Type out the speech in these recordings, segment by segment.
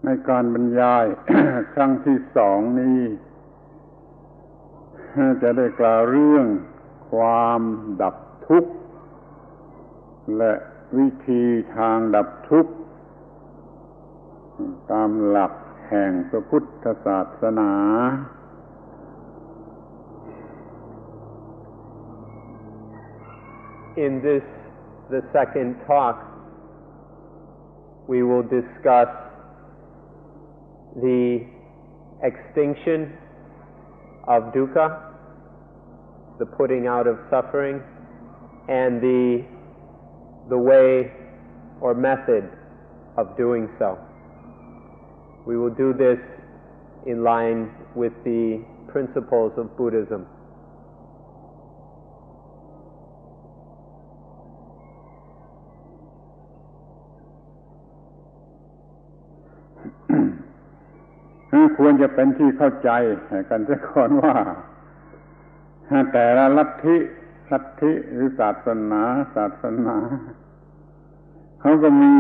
ในการบรรยาย ครั้งที่2นี้จะได้กล่าวเรื่องความดับทุกข์และวิธีทางดับทุกข์ตามหลักแห่งพระพุทธศาสนา In this, the second talk, we will discuss the extinction of dukkha, the putting out of suffering, and the way or method of doing so. We will do this in line with the principles of Buddhism. ควรจะเป็นที่เข้าใจกันเสียก่อนว่าแต่ละลัทธิหรือศาสนาเขาก็มี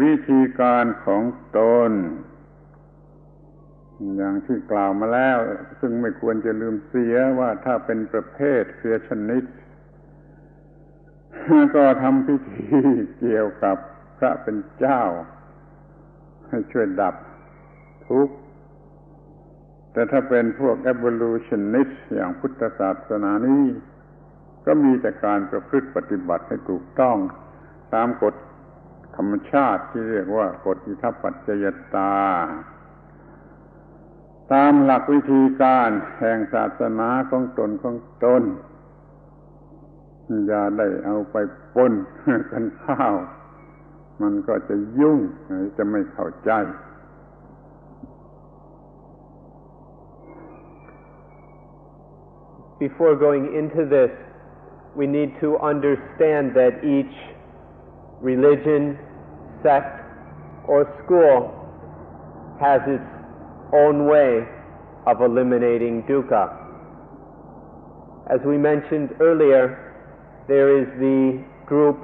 วิธีการของตนอย่างที่กล่าวมาแล้วซึ่งไม่ควรจะลืมเสียว่าถ้าเป็นประเภทครีเอชันนิสต์ก็ทำพิธีเกี่ยวกับพระเป็นเจ้าให้ช่วยดับทุกข์แต่ถ้าเป็นพวก evolutionist อย่างพุทธศาสนานี้ก็มีแต่การประพฤติปฏิบัติให้ถูกต้องตามกฎธรรมชาติที่เรียกว่ากฎอิทัปปัจจยตาตามหลักวิธีการแห่งศาสนาของตนอย่าได้เอาไปปนกันเข้ามันก็จะยุ่งจะไม่เข้าใจ Before going into this, we need to understand that each religion, sect, or school has its own way of eliminating dukkha. As we mentioned earlier, there is the group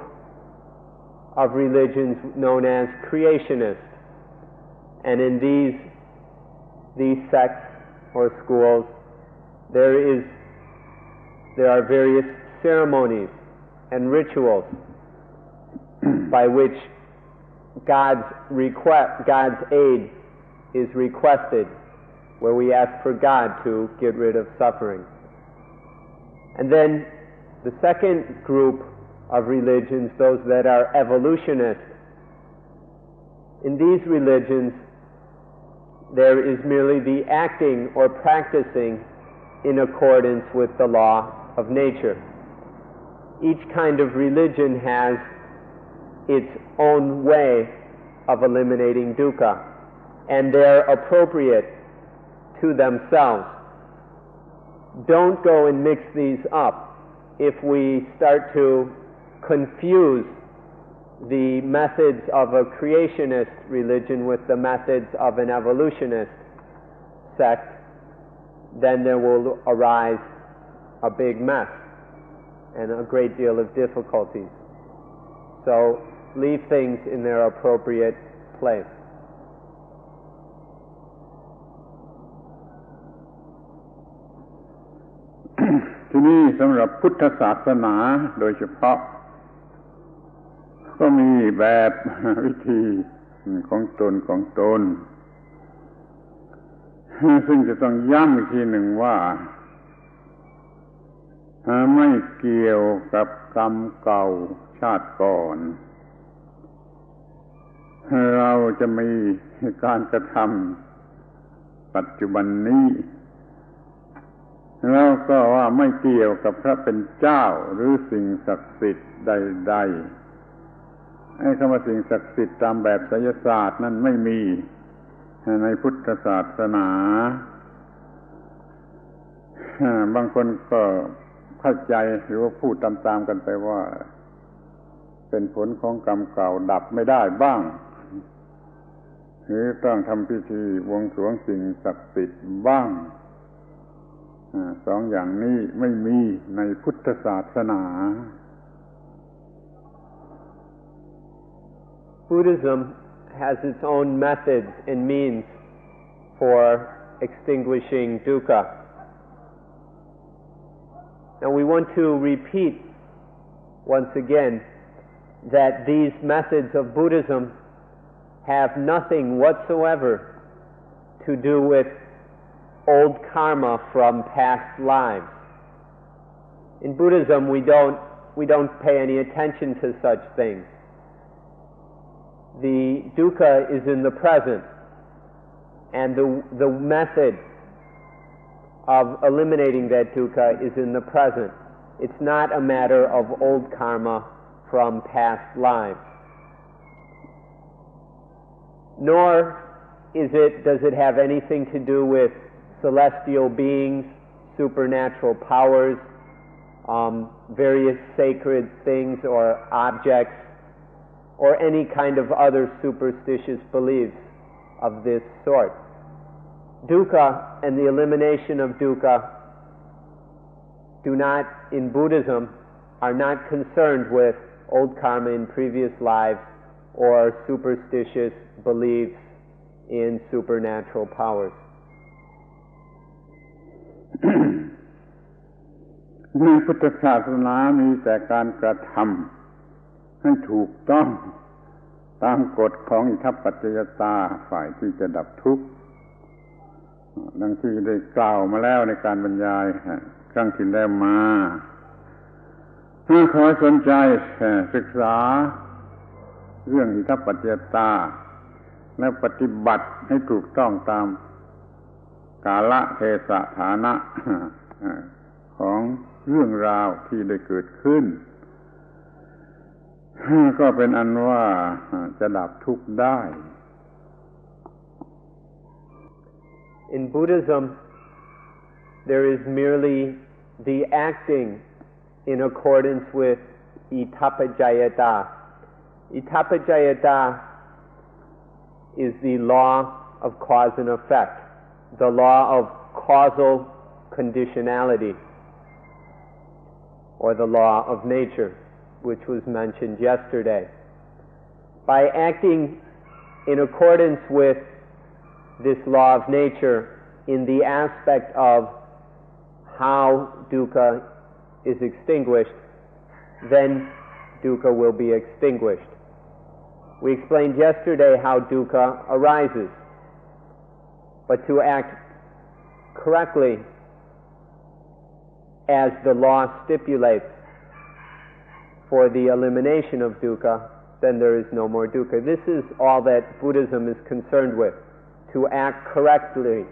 of religions known as creationists, and in these sects or schools, there are various ceremonies and rituals by which God's aid is requested, where we ask for God to get rid of suffering. And then the second group of religions, those that are evolutionists, in these religions there is merely the acting or practicing in accordance with the law of nature. Each kind of religion has its own way of eliminating dukkha, and they're appropriate to themselves. Don't go and mix these up. If we start to confuse the methods of a creationist religion with the methods of an evolutionist sect, then there will arise a big mess and a great deal of difficulties. So leave things in their appropriate place. ที่นี่สำหรับพุทธศาสนาโดยเฉพาะก็มีแบบวิธีของตนซึ่งจะต้องย้ำอีกทีหนึ่งว่าไม่เกี่ยวกับกรรมเก่าชาติก่อนเราจะมีการกระทำปัจจุบันนี้แล้วก็ว่าไม่เกี่ยวกับพระเป็นเจ้าหรือสิ่งศักดิ์สิทธิ์ใดๆไอ้คำว่าสิ่งศักดิ์สิทธิ์ตามแบบไสยศาสตร์นั้นไม่มีในพุทธศาสนาบางคนก็เข้าใจหรือว่าพูดตามๆกันไปว่าเป็นผลของกรรมเก่าดับไม่ได้บ้างหรือต้องทำพิธีบวงสรวงสิ่งศักดิ์สิทธิ์บ้างสองอย่างนี้ไม่มีในพุทธศาสนา Buddhism has its own methods and means for extinguishing dukkha. Now we want to repeat once again that these methods of Buddhism have nothing whatsoever to do with old karma from past lives. In Buddhism, we don't pay any attention to such things. The dukkha is in the present, and the method of eliminating that dukkha is in the present. It's not a matter of old karma from past lives. Nor does it have anything to do with celestial beings, supernatural powers, various sacred things or objects, or any kind of other superstitious beliefs of this sort. Dukkha and the elimination of dukkha in Buddhism, are not concerned with old karma in previous lives or superstitious beliefs in supernatural powers. ในพุทธศาสนามีแต่การกระทำให้ถูกต้องตามกฎของอิทัปปัจจยตาฝ่ายที่จะดับทุกข์ดังที่ได้กล่าวมาแล้วในการบรรยายครั้งที่แล้วมาขอสนใจศึกษาเรื่องอิทัปปัจจยตาและปฏิบัติให้ถูกต้องตามกาลเทศะฐานะของเรื่องราวที่ได้เกิดขึ้นก็เป็นอันว่าจะดับทุกข์ได้ In Buddhism, there is merely the acting in accordance with itappajayata. Itappajayata is the law of cause and effect, the law of causal conditionality, or the law of nature, which was mentioned yesterday. By acting in accordance with this law of nature in the aspect of how dukkha is extinguished, then dukkha will be extinguished. We explained yesterday how dukkha arises, but to act correctly as the law stipulates for the elimination of dukkha, then there is no more dukkha. This is all that Buddhism is concerned with, to act correctly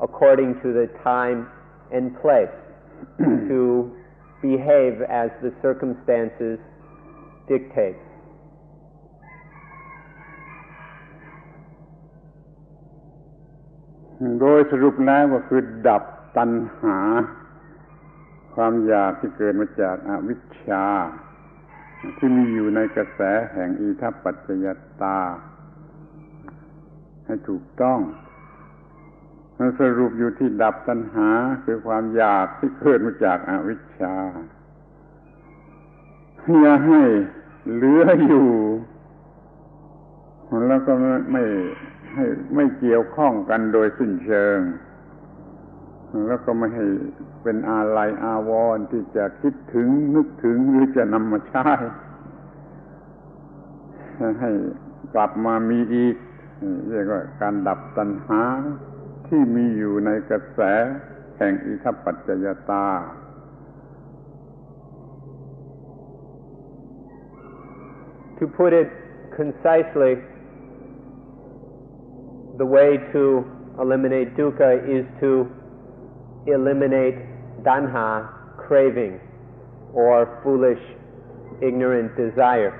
according to the time and place, to behave as the circumstances dictate. โดยสรุปแล้วก็คือดับตัณหาความอยากที่เกิดมาจากอวิชชาที่มีอยู่ในกระแสแห่งอิทัปปัจจยตาให้ถูกต้องสรุปอยู่ที่ดับตัณหาคือความอยากที่เกิดมาจากอวิชชาอย่าให้เหลืออยู่แล้วก็ไม่เกี่ยวข้องกันโดยสิ้นเชิงแล้วก็ไม่ให้เป็นอาลัยอาวรณ์ที่จะคิดถึงนึกถึงหรือจะนำมาใช้ให้กลับมามีอีกเรียกว่าการดับตัณหาที่มีอยู่ในกระแสแห่งอิทัปปัจจยตา To put it concisely, the way to eliminate dukkha is to eliminate danha, craving, or foolish, ignorant desire.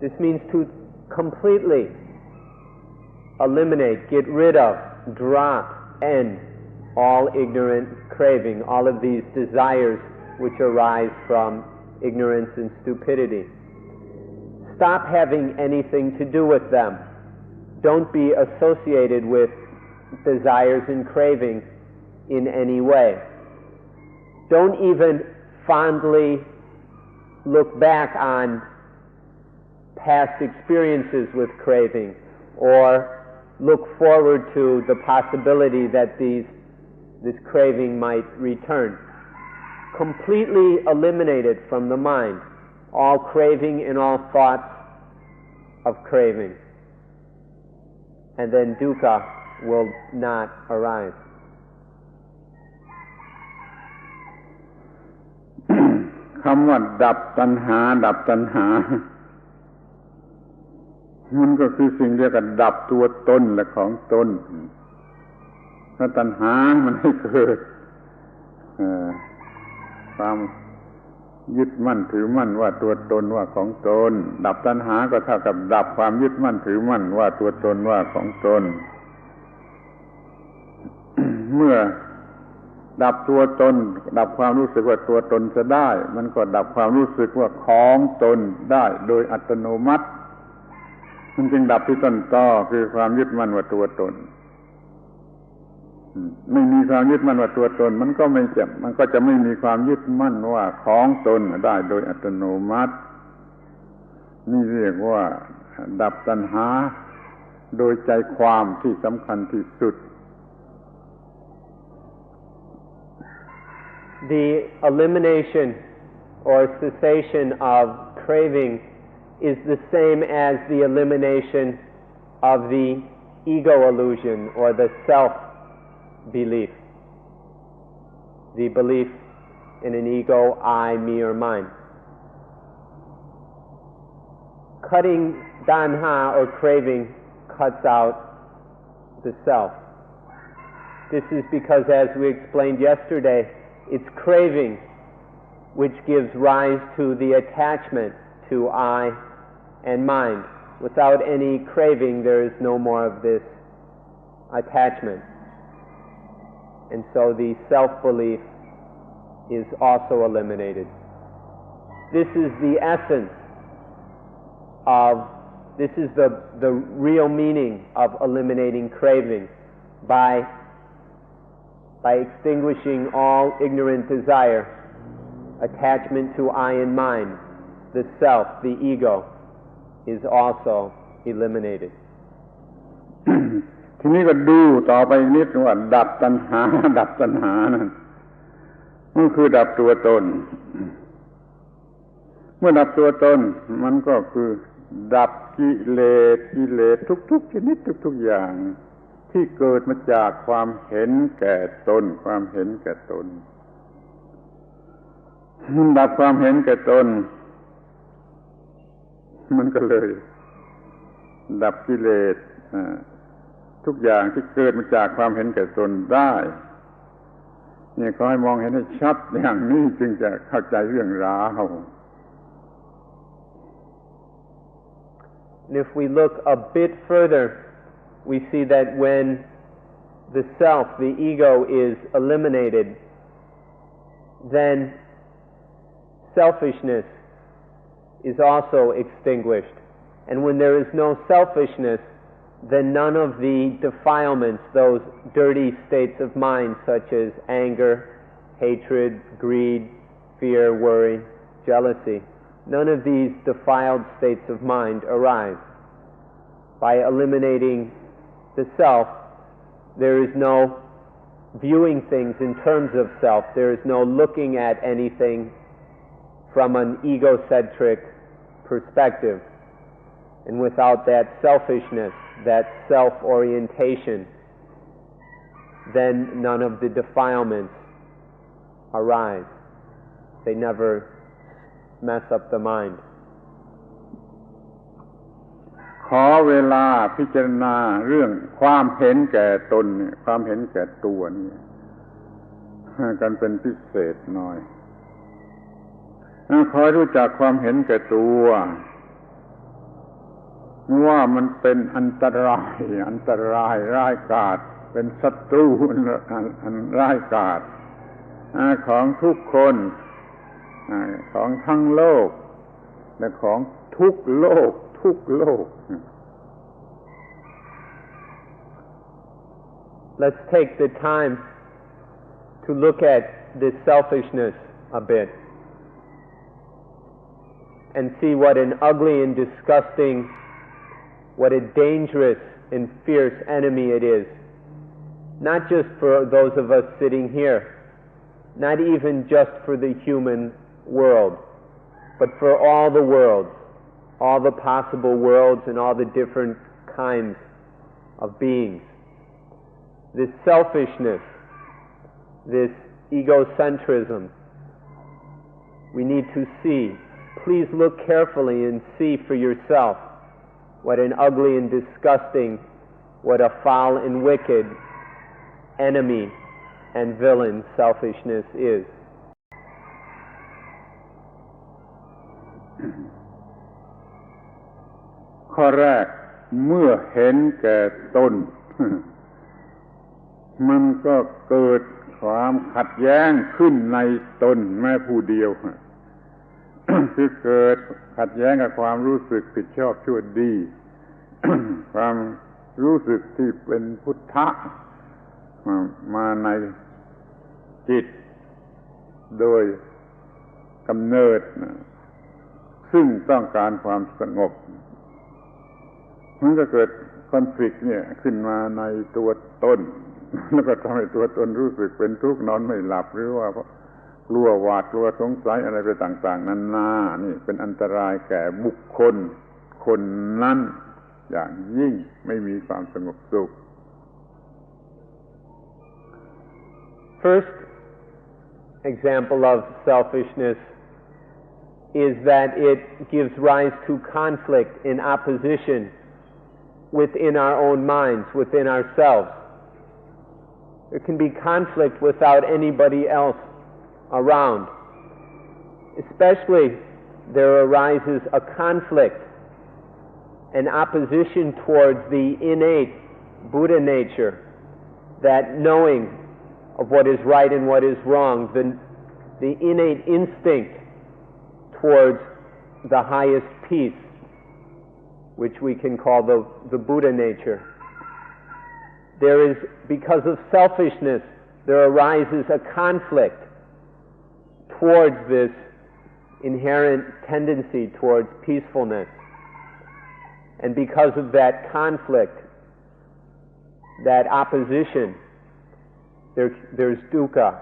This means to completely eliminate, get rid of, drop, end all ignorant craving, all of these desires which arise from ignorance and stupidity. Stop having anything to do with them. Don't be associated with desires and cravings in any way. Don't even fondly look back on past experiences with craving, or look forward to the possibility that this craving might return. Completely eliminated from the mind, all craving and all thoughts of craving. And then dukkha will not arise. คำว่าดับตัณหามันก็คือสิ่งเดียวกับดับตัวตนและของตนเพราะตัณหามันให้เกิดความยึดมั่นถือมั่นว่าตัวตนว่าของตนดับตัณหาก็เท่ากับดับความยึดมั่นถือมั่นว่าตัวตนว่าของตน เมื่อดับตัวตนดับความรู้สึกว่าตัวตนจะได้มันก็ดับความรู้สึกว่าของตนได้โดยอัตโนมัติมันจึงดับที่ต้นตอคือความยึดมั่นว่าตัวตนไม่มีความยึดมั่นว่าตัวตนมันก็จะไม่มีความยึดมั่นว่าของตนได้โดยอัตโนมัตินี่เรียกว่าดับตัณหาโดยใจความที่สำคัญที่สุด The elimination or cessation of craving is the same as the elimination of the ego illusion or the self-belief, the belief in an ego, I, me, or mine. Cutting tanha or craving cuts out the self. This is because, as we explained yesterday, it's craving which gives rise to the attachment to I and mind. Without any craving, there is no more of this attachment. And so the self-belief is also eliminated. This is the essence of, this is the real meaning of eliminating craving by extinguishing all ignorant desire, attachment to I and mind, the self, the ego, is also eliminated. ทีนี้ก็ดูต่อไปนิดว่าดับตัณหานั้นมันคือดับตัวตน เมื่อดับตัวตนมันก็คือดับกิเลสทุกชนิดทุกอย่างที่เกิดมาจากความเห็นแก่ตนความเห็นแก่ตนมันดับความเห็นแก่ตนมันก็เลยดับกิเลสทุกอย่างที่เกิดมาจากความเห็นแก่ตนได้นี่ขอให้มองเห็นให้ชัดอย่างนี้จึงจะเข้าใจเรื่องราว And if we look a bit further, we see that when the self, the ego, is eliminated, then selfishness is also extinguished. And when there is no selfishness, then none of the defilements, those dirty states of mind such as anger, hatred, greed, fear, worry, jealousy, none of these defiled states of mind arise. By eliminating the self, there is no viewing things in terms of self. There is no looking at anything from an egocentric perspective. And without that selfishness, that self-orientation, then none of the defilements arise. They never mess up the mind. ขอเวลาพิจารณาเรื่องความเห็นแก่ตนความเห็นแก่ตัวนี่กันเป็นพิเศษหน่อยขอรู้จักความเห็นแก่ตัวว่ามันเป็นอันตรายร้ายกาจเป็นศัตรูอันร้ายกาจของทุกคนของทั้งโลกและของทุกโลกLet's take the time to look at this selfishness a bit. and see what an ugly and disgusting, what a dangerous and fierce enemy it is. Not just for those of us sitting here, not even just for the human world, but for all the worlds, all the possible worlds and all the different kinds of beings. This selfishness, this egocentrism, we need to see. Please look carefully and see for yourself what an ugly and disgusting, what a foul and wicked enemy and villain selfishness is. ข้อแรกเมื่อเห็นแก่ตน มันก็เกิดความขัดแย้งขึ้นในตนแม้ผู้เดียว คือเกิดขัดแย้งกับความรู้สึกผิดชอบชั่วดี ความรู้สึกที่เป็นพุทธะมาในจิตโดยกำเนิดซึ่งต้องการความสงบมันก็เกิดคอนฟลิกต์เนี่ยขึ้นมาในตัวตน แล้วก็ทำให้ตัวตนรู้สึกเป็นทุกข์นอนไม่หลับหรือว่ากลัวหวาดกลัวสงสัยอะไรไปต่างๆนานานี่เป็นอันตรายแก่บุคคลคนนั้นอย่างยิ่งไม่มีความสงบสุข First example of selfishness is that it gives rise to conflict and opposition within our own minds, within ourselves. There can be conflict without anybody else around. Especially there arises a conflict, an opposition towards the innate Buddha nature, that knowing of what is right and what is wrong, the innate instinct towards the highest peace, which we can call the Buddha nature. There is, because of selfishness, there arises a conflict towards this inherent tendency towards peacefulness. And because of that conflict, that opposition, there's dukkha,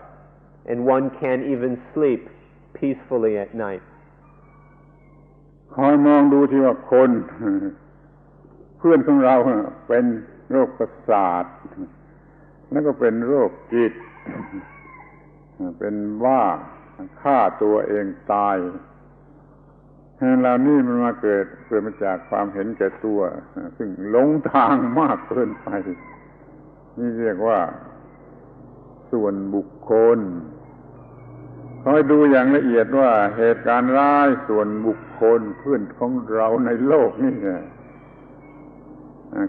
and one can't even sleep peacefully at night. คอยมองดูที่ว่าคน เพื่อนของเราเป็นโรคประสาทแล้วก็เป็นโรคจิต เป็นบ้าฆ่าตัวเองตายเหล่านี้มันมาเกิดมาจากความเห็นแก่ตัวซึ่งหลงทางมากเกินไปนี่เรียกว่าส่วนบุคคลคอยดูอย่างละเอียดว่าเหตุการณ์ร้ายส่วนบุคคลเพื่อนของเราในโลกนี่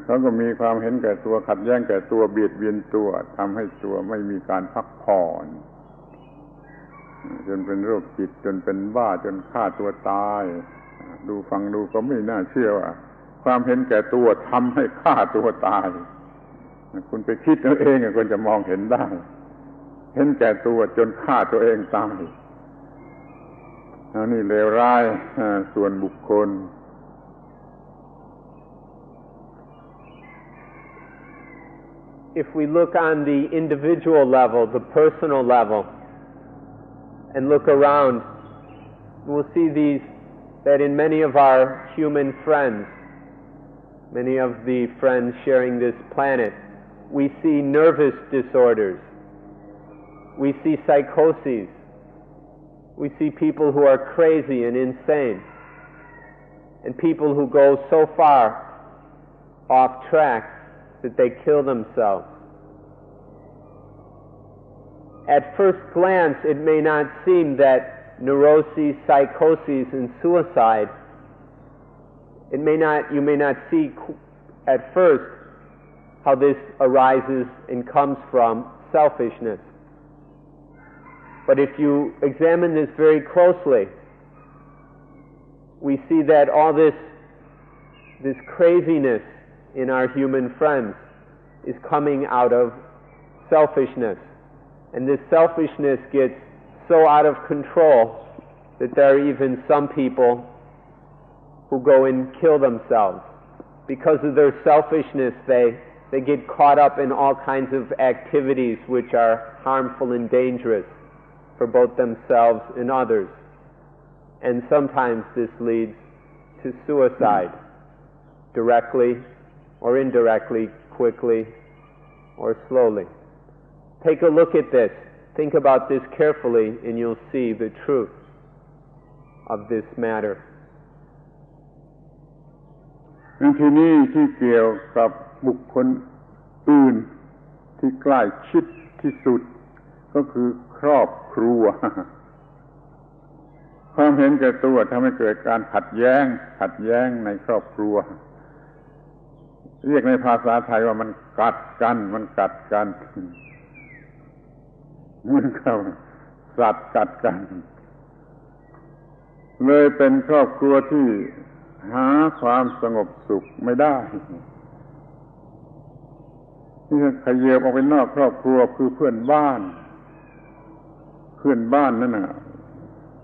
เขาก็มีความเห็นแก่ตัวขัดแย้งแก่ตัวเบียดเบียนตัวทำให้ตัวไม่มีการพักผ่อนจนเป็นโรคจิตจนเป็นบ้าจนฆ่าตัวตายดูฟังดูก็ไม่น่าเชื่อว่าความเห็นแก่ตัวทำให้ฆ่าตัวตายคุณไปคิดเอาเองก็จะมองเห็นได้เห็นแก่ตัวจนฆ่าตัวเองตายนี่เลวร้ายส่วนบุคคล If we look on the individual level, the personal level, and look around, we'll see that in many of our human friends, many of the friends sharing this planet, we see nervous disorders, we see psychoses, we see people who are crazy and insane, and people who go so far off track that they kill themselves. At first glance, it may not seem that neuroses, psychoses, and suicide, you may not see at first how this arises and comes from selfishness. But if you examine this very closely, we see that all this craziness in our human friends is coming out of selfishness. And this selfishness gets so out of control that there are even some people who go and kill themselves. Because of their selfishness, they get caught up in all kinds of activities which are harmful and dangerous for both themselves and others. And sometimes this leads to suicide, directly or indirectly, quickly or slowly. Take a look at this. Think about this carefully, and you'll see the truth of this matter. ที่นี่ที่เกี่ยวกับบุคคลอื่นที่ใกล้ชิดที่สุดก็คือครอบครัว ความเห็นแก่ตัวทำให้เกิดการขัดแย้งในครอบครัวเรียกในภาษาไทยว่ามันกัดกันเหมือนกับสัตว์กัดกันเลยเป็นครอบครัวที่หาความสงบสุขไม่ได้ที่ขยับออกไปนอกครอบครัวคือเพื่อนบ้านนั่นน่ะ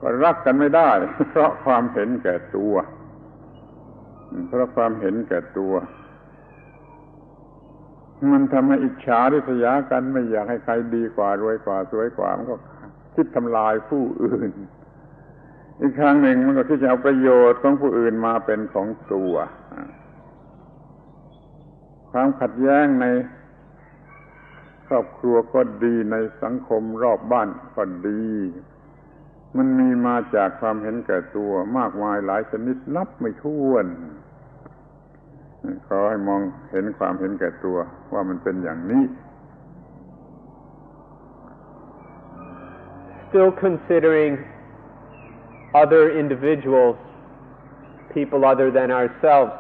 ก็รักกันไม่ได้เพราะความเห็นแก่ตัวมันทำให้อิจฉาริษยากันไม่อยากให้ใครดีกว่ารวยกว่าสวยกว่ามันก็คิดทำลายผู้อื่นอีกครั้งหนึ่งมันก็คิดจะเอาประโยชน์ของผู้อื่นมาเป็นของตัวความขัดแย้งในครอบครัวก็ดีในสังคมรอบบ้านก็ดีมันมีมาจากความเห็นแก่ตัวมากมายหลายชนิดนับไม่ถ้วนขอให้มองเห็นความเห็นแก่ตัวว่ามันเป็นอย่างนี้ Still considering other individuals, people other than ourselves,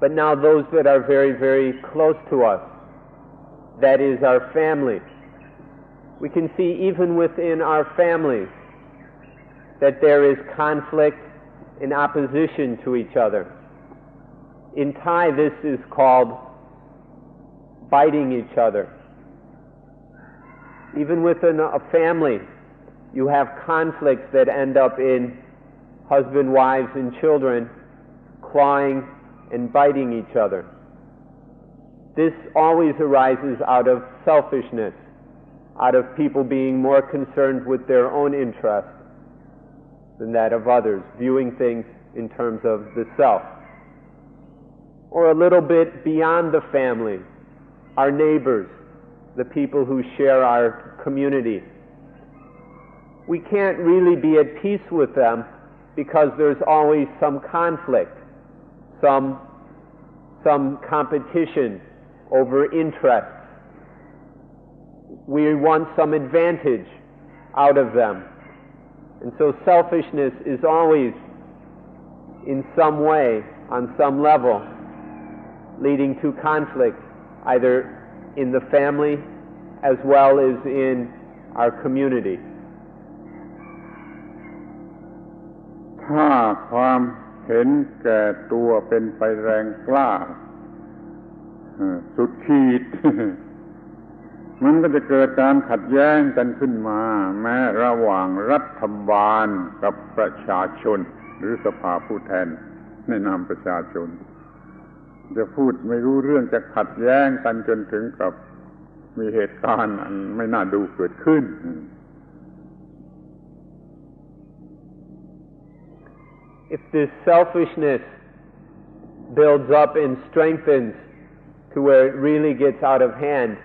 but now those that are very, very close to us, that is our family. We can see even within our families that there is conflict and opposition to each other. In Thai, this is called biting each other. Even within a family, you have conflicts that end up in husband, wives, and children clawing and biting each other. This always arises out of selfishness, out of people being more concerned with their own interests than that of others, viewing things in terms of the self. Or a little bit beyond the family, our neighbors, the people who share our community. We can't really be at peace with them because there's always some conflict, some competition over interests. We want some advantage out of them. And so selfishness is always, in some way, on some level, leading to conflict, either in the family as well as in our community. ถ้าความเห็นแก่ตัวเป็นไปแรงกล้าสุดขีด มันก็จะเกิดการขัดแย้งกันขึ้นมาแม้ระหว่างรัฐบาลกับประชาชนหรือสภาผู้แทนในนามประชาชนจะพูดไม่รู้เรื่องจะขัดแย้งกันจนถึงกับมีเหตุการณ์อันไม่น่าดูเกิดขึ้น If this selfishness builds up and strengthens to where it really gets out of hand,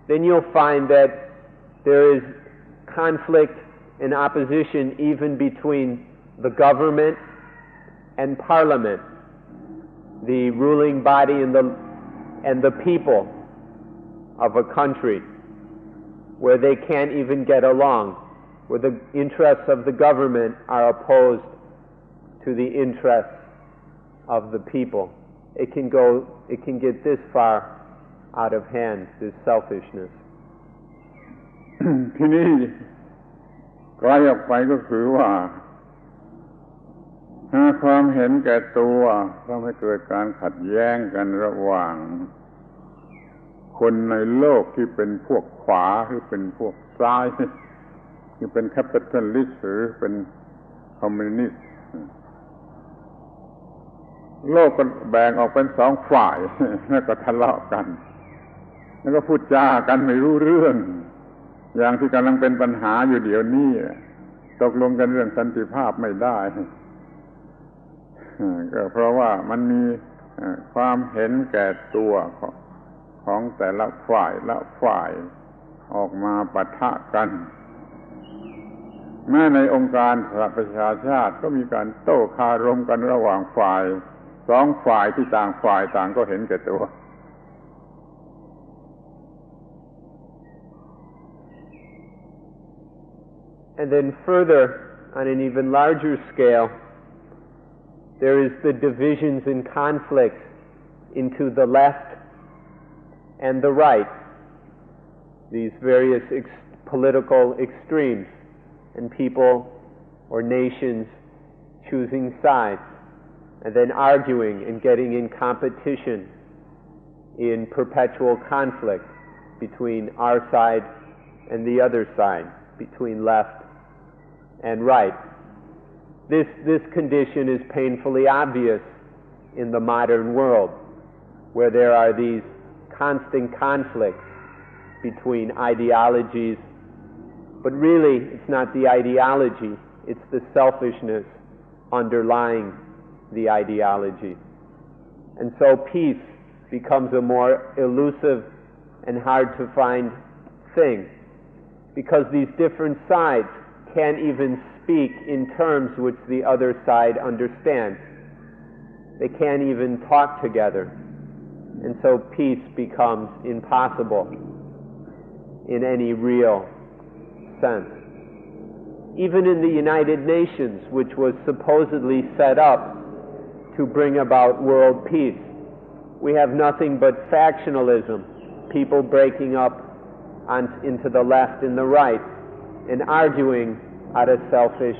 then you'll find that there is conflict and opposition even between the government and parliament, the ruling body and the people of a country, where they can't even get along, where the interests of the government are opposed to the interests of the people. It can get this far out of hand, this selfishness. ที่นี่ไกลออกไปก็คือว่าความเห็นแก่ตัวทำให้เกิดการขัดแย้งกันระหว่างคนในโลกที่เป็นพวกขวาหรือเป็นพวกซ้ายที่เป็นแคปิตอลิสต์หรือเป็นคอมมิวนิสต์ โลกก็แบ่งออกเป็นสองฝ่าย แล้วก็ทะเลาะกันแล้วก็พูดจากันไม่รู้เรื่องอย่างที่กำลังเป็นปัญหาอยู่เดี๋ยวนี้ตกลงกันเรื่องสันติภาพไม่ได้ก็เพราะว่ามันมีความเห็นแก่ตัวของแต่ละฝ่ายออกมาปะทะกันแม้ในองค์การสหประชาชาติก็มีการโต้คารมกันระหว่างฝ่ายสองฝ่ายที่ต่างฝ่ายต่างก็เห็นแก่ตัว And then further, on an even larger scale, there is the divisions and conflicts into the left and the right, these various political extremes, and people or nations choosing sides, and then arguing and getting in competition in perpetual conflict between our side and the other side, between left and right. This condition is painfully obvious in the modern world, where there are these constant conflicts between ideologies, but really it's not the ideology, it's the selfishness underlying the ideology. And so peace becomes a more elusive and hard to find thing, because these different sides can't even speak in terms which the other side understands. They can't even talk together. And so peace becomes impossible in any real sense. Even in the United Nations, which was supposedly set up to bring about world peace, we have nothing but factionalism, people breaking up into the left and the right, and arguing out of selfish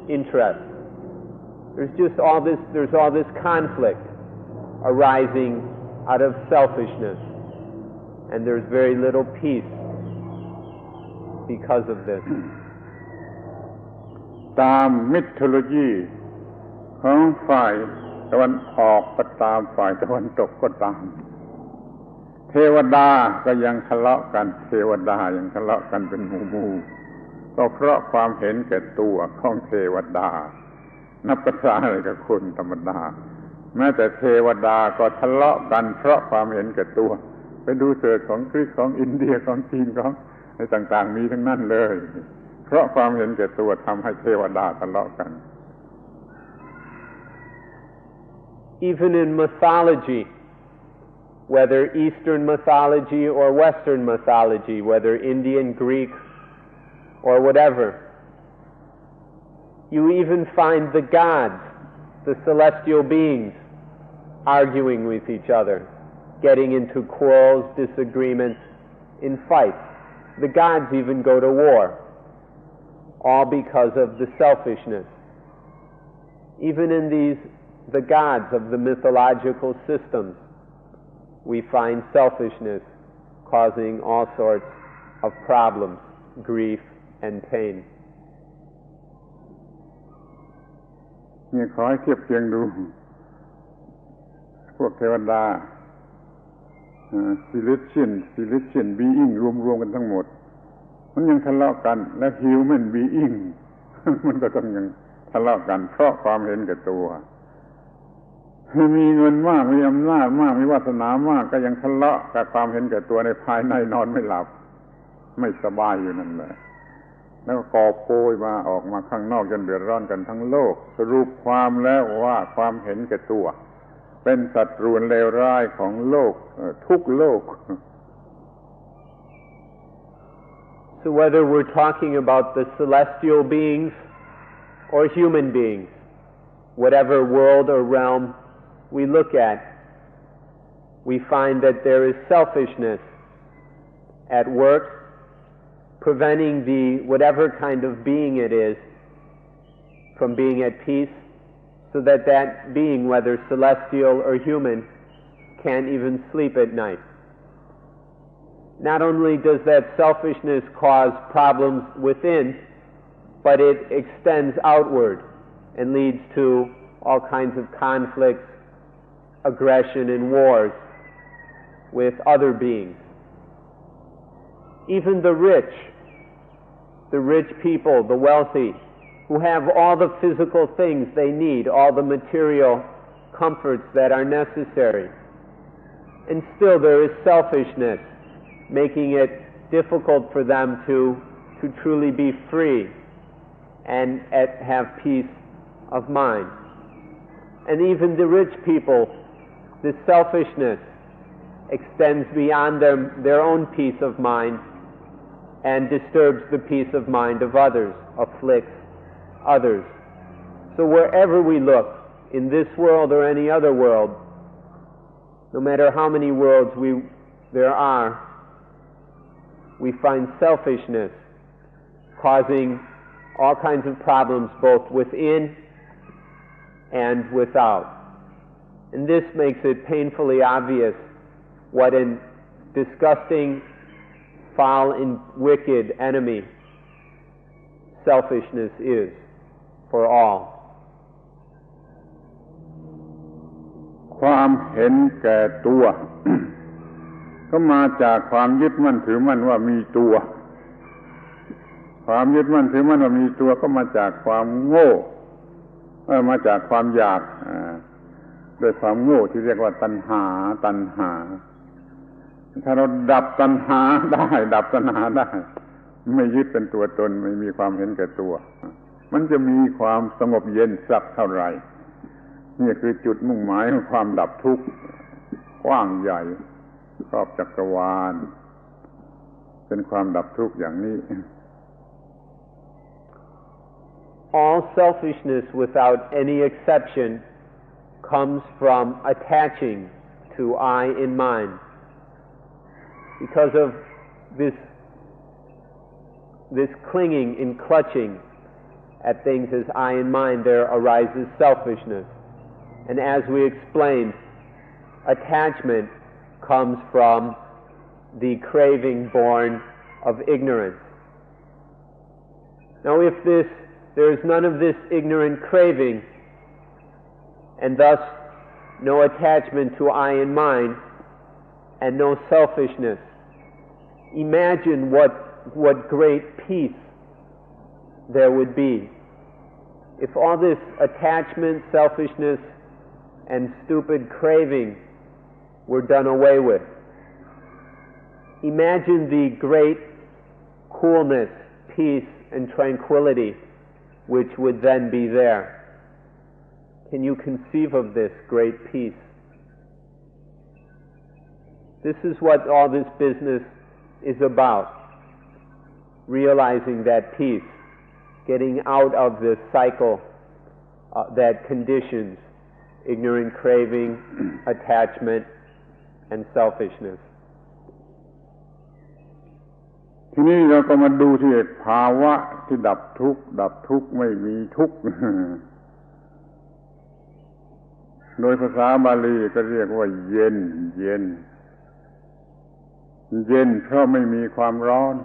interest. There's all this conflict arising out of selfishness, and there's very little peace because of this. ตามมิทโลจีของฝ่ายตะวันออกก็ตามฝ่ายตะวันตกก็ตามเทวดาก็ยังทะเลาะกันเทวดายังทะเลาะกันเป็นหมู่ๆก็เพราะความเห็นแก่ตัวของเทวดานับภาษาอะไรกับคนธรรมดาแม้แต่เทวดาก็ทะเลาะกันเพราะความเห็นแก่ตัวไปดูเถิดของกรีกของอินเดียของจีนของอะไรต่างๆมีทั้งนั้นเลยเพราะความเห็นแก่ตัวทำให้เทวดาทะเลาะกัน Even in mythology, whether Eastern mythology or Western mythology, whether Indian, Greek, or whatever, you even find the gods, the celestial beings, arguing with each other, getting into quarrels, disagreements, in fights. The gods even go to war, all because of the selfishness. Even in the gods of the mythological systems, we find selfishness causing all sorts of problems, grief and pain. นี่ขอให้เทียบเคียงดูพวกเทวดาcelestial being รวมกันทั้งหมดมันยังทะเลาะกันและ human being มันก็ต้องยังทะเลาะกันเพราะความเห็นแก่ตัวมีเงินมากมีอำนาจมากมีวาสนามากก็ยังทะเลาะกับความเห็นแก่ตัวในภายในนอนไม่หลับไม่สบายอยู่นั่นแหละแล้วก็ก่อโกยมาออกมาข้างนอกจนเดือดร้อนกันทั้งโลกสรุปความแล้วว่าความเห็นแก่ตัวเป็นศัตรูเลวร้ายของโลกทุกโลก So whether we're talking about the celestial beings or human beings, whatever world or realm we look at, we find that there is selfishness at work, preventing whatever kind of being it is from being at peace, so that being, whether celestial or human, can't even sleep at night. Not only does that selfishness cause problems within, but it extends outward and leads to all kinds of conflicts aggression and wars with other beings. Even the rich people, the wealthy, who have all the physical things they need, all the material comforts that are necessary. And still there is selfishness, making it difficult for them to truly be free and have peace of mind. And even the rich people, this selfishness extends beyond their own peace of mind and disturbs the peace of mind of others, afflicts others. So wherever we look, in this world or any other world, no matter how many worlds there are, we find selfishness causing all kinds of problems both within and without. And this makes it painfully obvious what a disgusting, foul, and wicked enemy selfishness is for all. ความเห็นแก่ตัว ก็มาจากความยึดมั่นถือมั่นว่ามีตัว ความยึดมั่นถือมั่นว่ามีตัวก็มาจากความโง่มาจากความอยากด้วยความโง่ที่เรียกว่าตัณหาถ้าเราดับตัณหาได้ไม่ยึดเป็นตัวตนไม่มีความเห็นแก่ตัวมันจะมีความสงบเย็นสักเท่าไหร่นี่คือจุดมุ่งหมายของความดับทุกข์กว้างใหญ่ครอบจักรวาลเป็นความดับทุกข์อย่างนี้ All selfishness without any exception comes from attaching to I in mind. Because of this clinging and clutching at things as I in mind, there arises selfishness. And as we explained, attachment comes from the craving born of ignorance. Now if there is none of this ignorant craving, and thus no attachment to I in mind, and no selfishness, imagine what great peace there would be. If all this attachment, selfishness, and stupid craving were done away with. Imagine the great coolness, peace, and tranquility which would then be there. Can you conceive of this great peace? This is what all this business is about. Realizing that peace, getting out of the cycle that conditions ignorant craving, attachment, and selfishness. ทีนี้เราก็มาดูที่ภาวะที่ดับทุกข์ไม่มีทุกข์ โดยภาษาบาลีก็เรียกว่าเย็นเพราะไม่มีความร้อน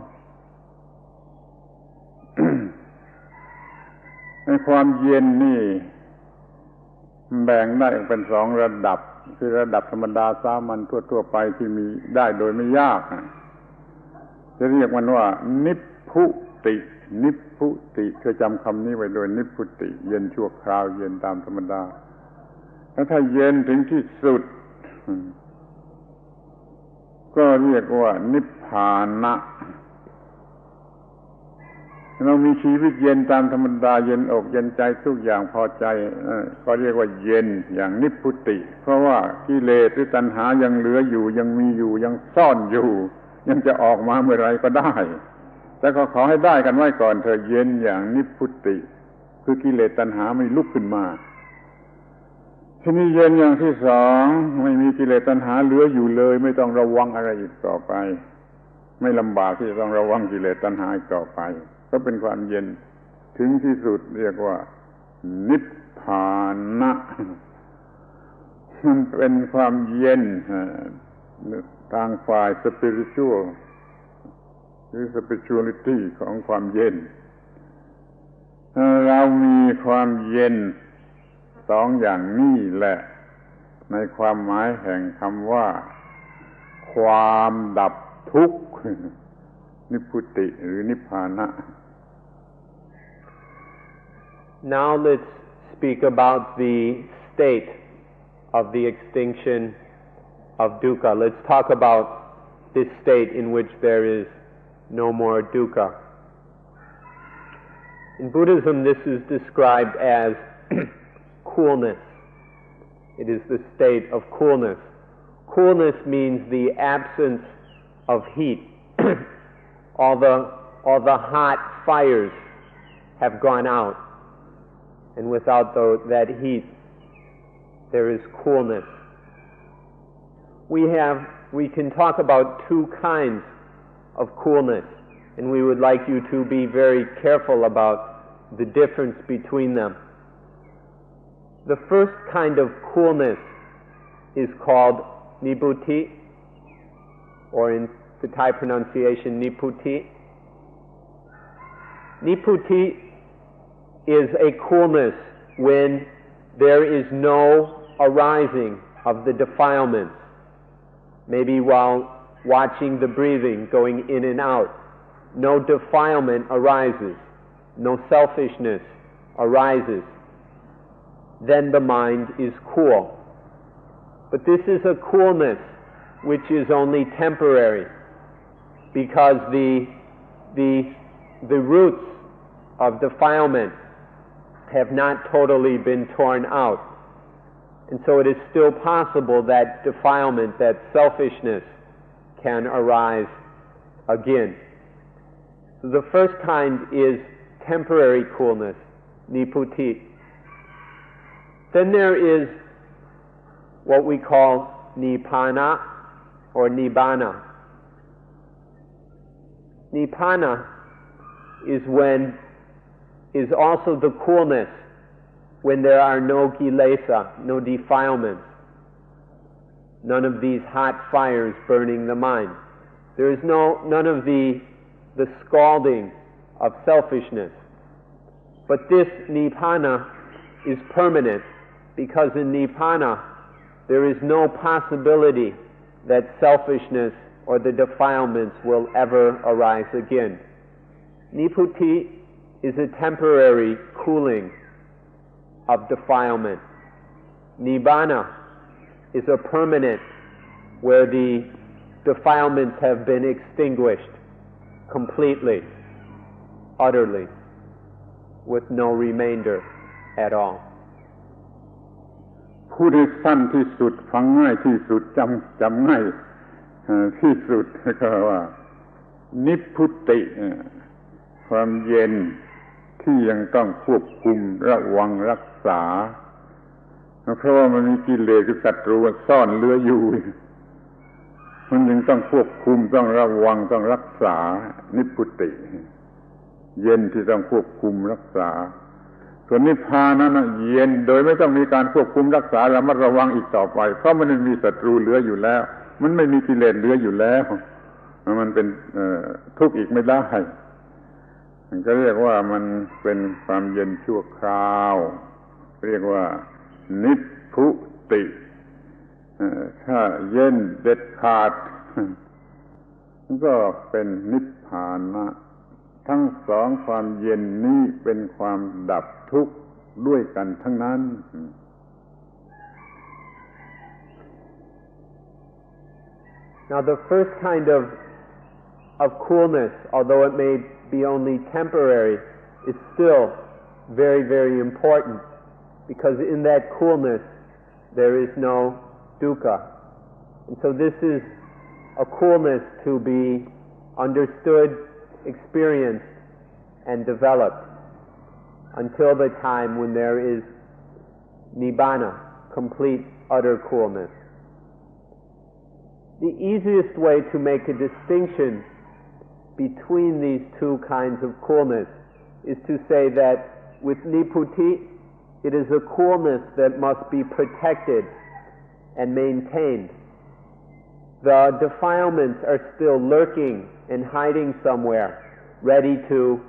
ในความเย็นนี่แบ่งได้เป็นสองระดับคือระดับธรรมดาสามัญทั่วไปที่มีได้โดยไม่ยากจะเรียกมันว่านิพพุติเคยจำคำนี้ไว้โดยนิพพุติเย็นชั่วคราวเย็นตามธรรมดาแล้วถ้าเย็นถึงที่สุดก็เรียกว่านิพพานะเรามีชีวิตเย็นตามธรรมดาเย็นอกเย็นใจทุกอย่างพอใจก็เรียกว่าเย็นอย่างนิพพุติเพราะว่ากิเลสหรือตัณหายังเหลืออยู่ยังมีอยู่ยังซ่อนอยู่ยังจะออกมาเมื่อไรก็ได้แต่ก็ขอให้ได้กันไว้ก่อนเถอะเย็นอย่างนิพพุติคือกิเลสตัณหาไม่ลุกขึ้นมาทีนี้เย็นอย่างที่สองไม่มีกิเลสตัณหาเหลืออยู่เลยไม่ต้องระวังอะไรอีกต่อไปไม่ลำบากที่จะต้องระวังกิเลสตัณหาอีกต่อไปก็เป็นความเย็นถึงที่สุดเรียกว่านิพพานะมันเป็นความเย็นทางฝ่ายสปิริตชัวลหรือสปิริตชัวลิตี้ของความเย็นเรามีความเย็นสองอย่างนี้แหละ ในความหมายแห่งคำว่าความดับทุกข์นิพพุติหรือนิพพานะ Now let's speak about the state of the extinction of dukkha. Let's talk about this state in which there is no more dukkha. In Buddhism, this is described as coolness. It is the state of coolness. Coolness means the absence of heat. all the hot fires have gone out, and without that heat, there is coolness. We can talk about two kinds of coolness, and we would like you to be very careful about the difference between them. The first kind of coolness is called nibbuti, or in the Thai pronunciation, niputi. Niputi is a coolness when there is no arising of the defilements. Maybe while watching the breathing going in and out, no defilement arises, no selfishness arises, then the mind is cool. But this is a coolness which is only temporary, because the roots of defilement have not totally been torn out. And so it is still possible that defilement, that selfishness, can arise again. So the first kind is temporary coolness, niputi. Then there is what we call nibbana or nibbana. Nibbana is also the coolness when there are no kilesa, no defilements, none of these hot fires burning the mind. There is none of the scalding of selfishness. But this nibbana is permanent, because in nibbana there is no possibility that selfishness or the defilements will ever arise again. Nibbuti is a temporary cooling of defilement. Nibbana is a permanent, where the defilements have been extinguished completely, utterly, with no remainder at all. พูดให้สั้นที่สุดฟังง่ายที่สุดจำง่ายที่สุดก็ว่านิพพุติความเย็นที่ยังต้องควบคุมระวังรักษาเพราะว่ามันมีกิเลสคือศัตรูซ่อนเลื้อยอยู่มันยังต้องควบคุมต้องระวังต้องรักษานิพพุติเย็นที่ต้องควบคุมรักษาส่วนนิพพานนั้นเย็นโดยไม่ต้องมีการควบคุมรักษาระมัดระวังอีกต่อไปเพราะมันไม่มีศัตรูเหลืออยู่แล้วมันไม่มีกิเลสเหลืออยู่แล้วมันเป็นทุกข์อีกไม่ได้มันก็เรียกว่ามันเป็นความเย็นชั่วคราวเรียกว่านิพพุติถ้าเย็นเด็ดขาดก็เป็นนิพพานะทั้งสองความเย็นนี้เป็นความดับทุกข์ด้วยกันทั้งนั้น Now the first kind of coolness, although it may be only temporary, is still very, very important, because in that coolness there is no dukkha. And so this is a coolness to be understood, experienced, and developed until the time when there is nibbana, complete, utter coolness. The easiest way to make a distinction between these two kinds of coolness is to say that with nibbuti, it is a coolness that must be protected and maintained. The defilements are still lurking and hiding somewhere, ready to